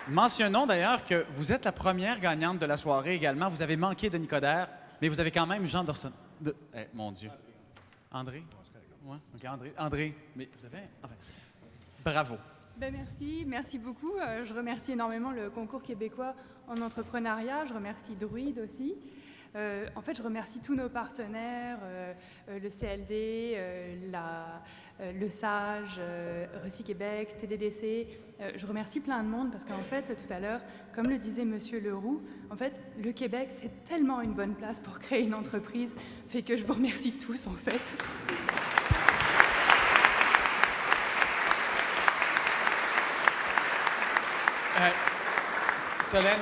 Mentionnons d'ailleurs que vous êtes la première gagnante de la soirée également. Vous avez manqué Denis Coderre, mais vous avez quand même Jean Dorson. Mon Dieu. André? Ouais, OK, André. Mais vous avez... Enfin, bravo. Ben merci beaucoup. Je remercie énormément le concours québécois en entrepreneuriat. Je remercie Druide aussi. En fait, je remercie tous nos partenaires, le CLD, le SAGE, Recy-Québec, TDDC. Je remercie plein de monde parce qu'en fait, tout à l'heure, comme le disait Monsieur Leroux, en fait, le Québec, c'est tellement une bonne place pour créer une entreprise, fait que je vous remercie tous, en fait. Solène,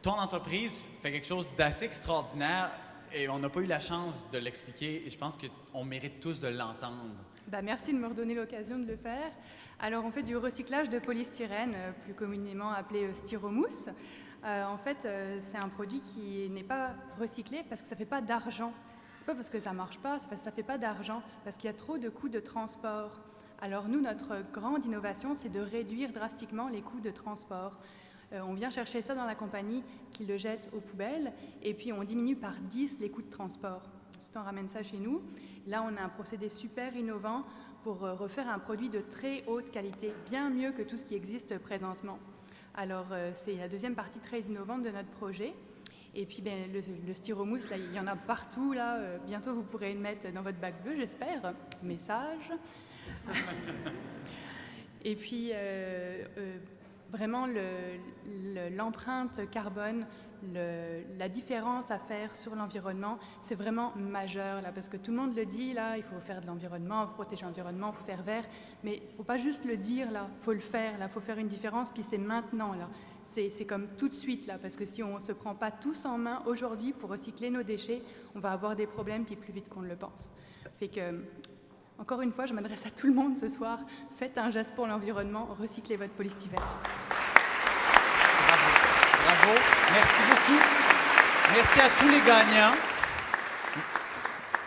ton entreprise fait quelque chose d'assez extraordinaire et on n'a pas eu la chance de l'expliquer et je pense qu'on mérite tous de l'entendre. Ben, merci de me redonner l'occasion de le faire. Alors, on fait du recyclage de polystyrène, plus communément appelé styromousse. En fait, c'est un produit qui n'est pas recyclé parce que ça ne fait pas d'argent. C'est pas parce que ça ne marche pas, c'est parce que ça ne fait pas d'argent, parce qu'il y a trop de coûts de transport. Alors nous, notre grande innovation, c'est de réduire drastiquement les coûts de transport. On vient chercher ça dans la compagnie qui le jette aux poubelles et puis on diminue par 10 les coûts de transport. Ensuite, on ramène ça chez nous. Là, on a un procédé super innovant pour refaire un produit de très haute qualité, bien mieux que tout ce qui existe présentement. Alors, c'est la deuxième partie très innovante de notre projet. Et puis, ben, le styromousse, là, il y en a partout. Là. Bientôt, vous pourrez le mettre dans votre bac bleu, j'espère. Message. Et puis, vraiment, l'empreinte carbone, la différence à faire sur l'environnement, c'est vraiment majeur, là, parce que tout le monde le dit, là, il faut faire de l'environnement, il faut protéger l'environnement, il faut faire vert, mais il ne faut pas juste le dire, là, il faut le faire, là, il faut faire une différence, puis c'est maintenant, là. C'est comme tout de suite, là, parce que si on ne se prend pas tous en main aujourd'hui pour recycler nos déchets, on va avoir des problèmes, puis plus vite qu'on ne le pense. Fait que, encore une fois, je m'adresse à tout le monde ce soir, faites un geste pour l'environnement, recyclez votre polystyrène. Bravo, merci beaucoup. Merci à tous les gagnants.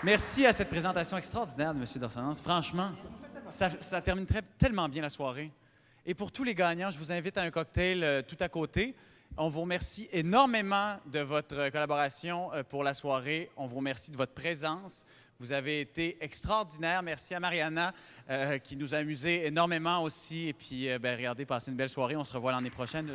Merci à cette présentation extraordinaire de M. Dorsonance. Franchement, ça termine tellement bien la soirée. Et pour tous les gagnants, je vous invite à un cocktail tout à côté. On vous remercie énormément de votre collaboration pour la soirée. On vous remercie de votre présence. Vous avez été extraordinaire. Merci à Mariana qui nous a amusés énormément aussi. Et puis, regardez, passez une belle soirée. On se revoit l'année prochaine.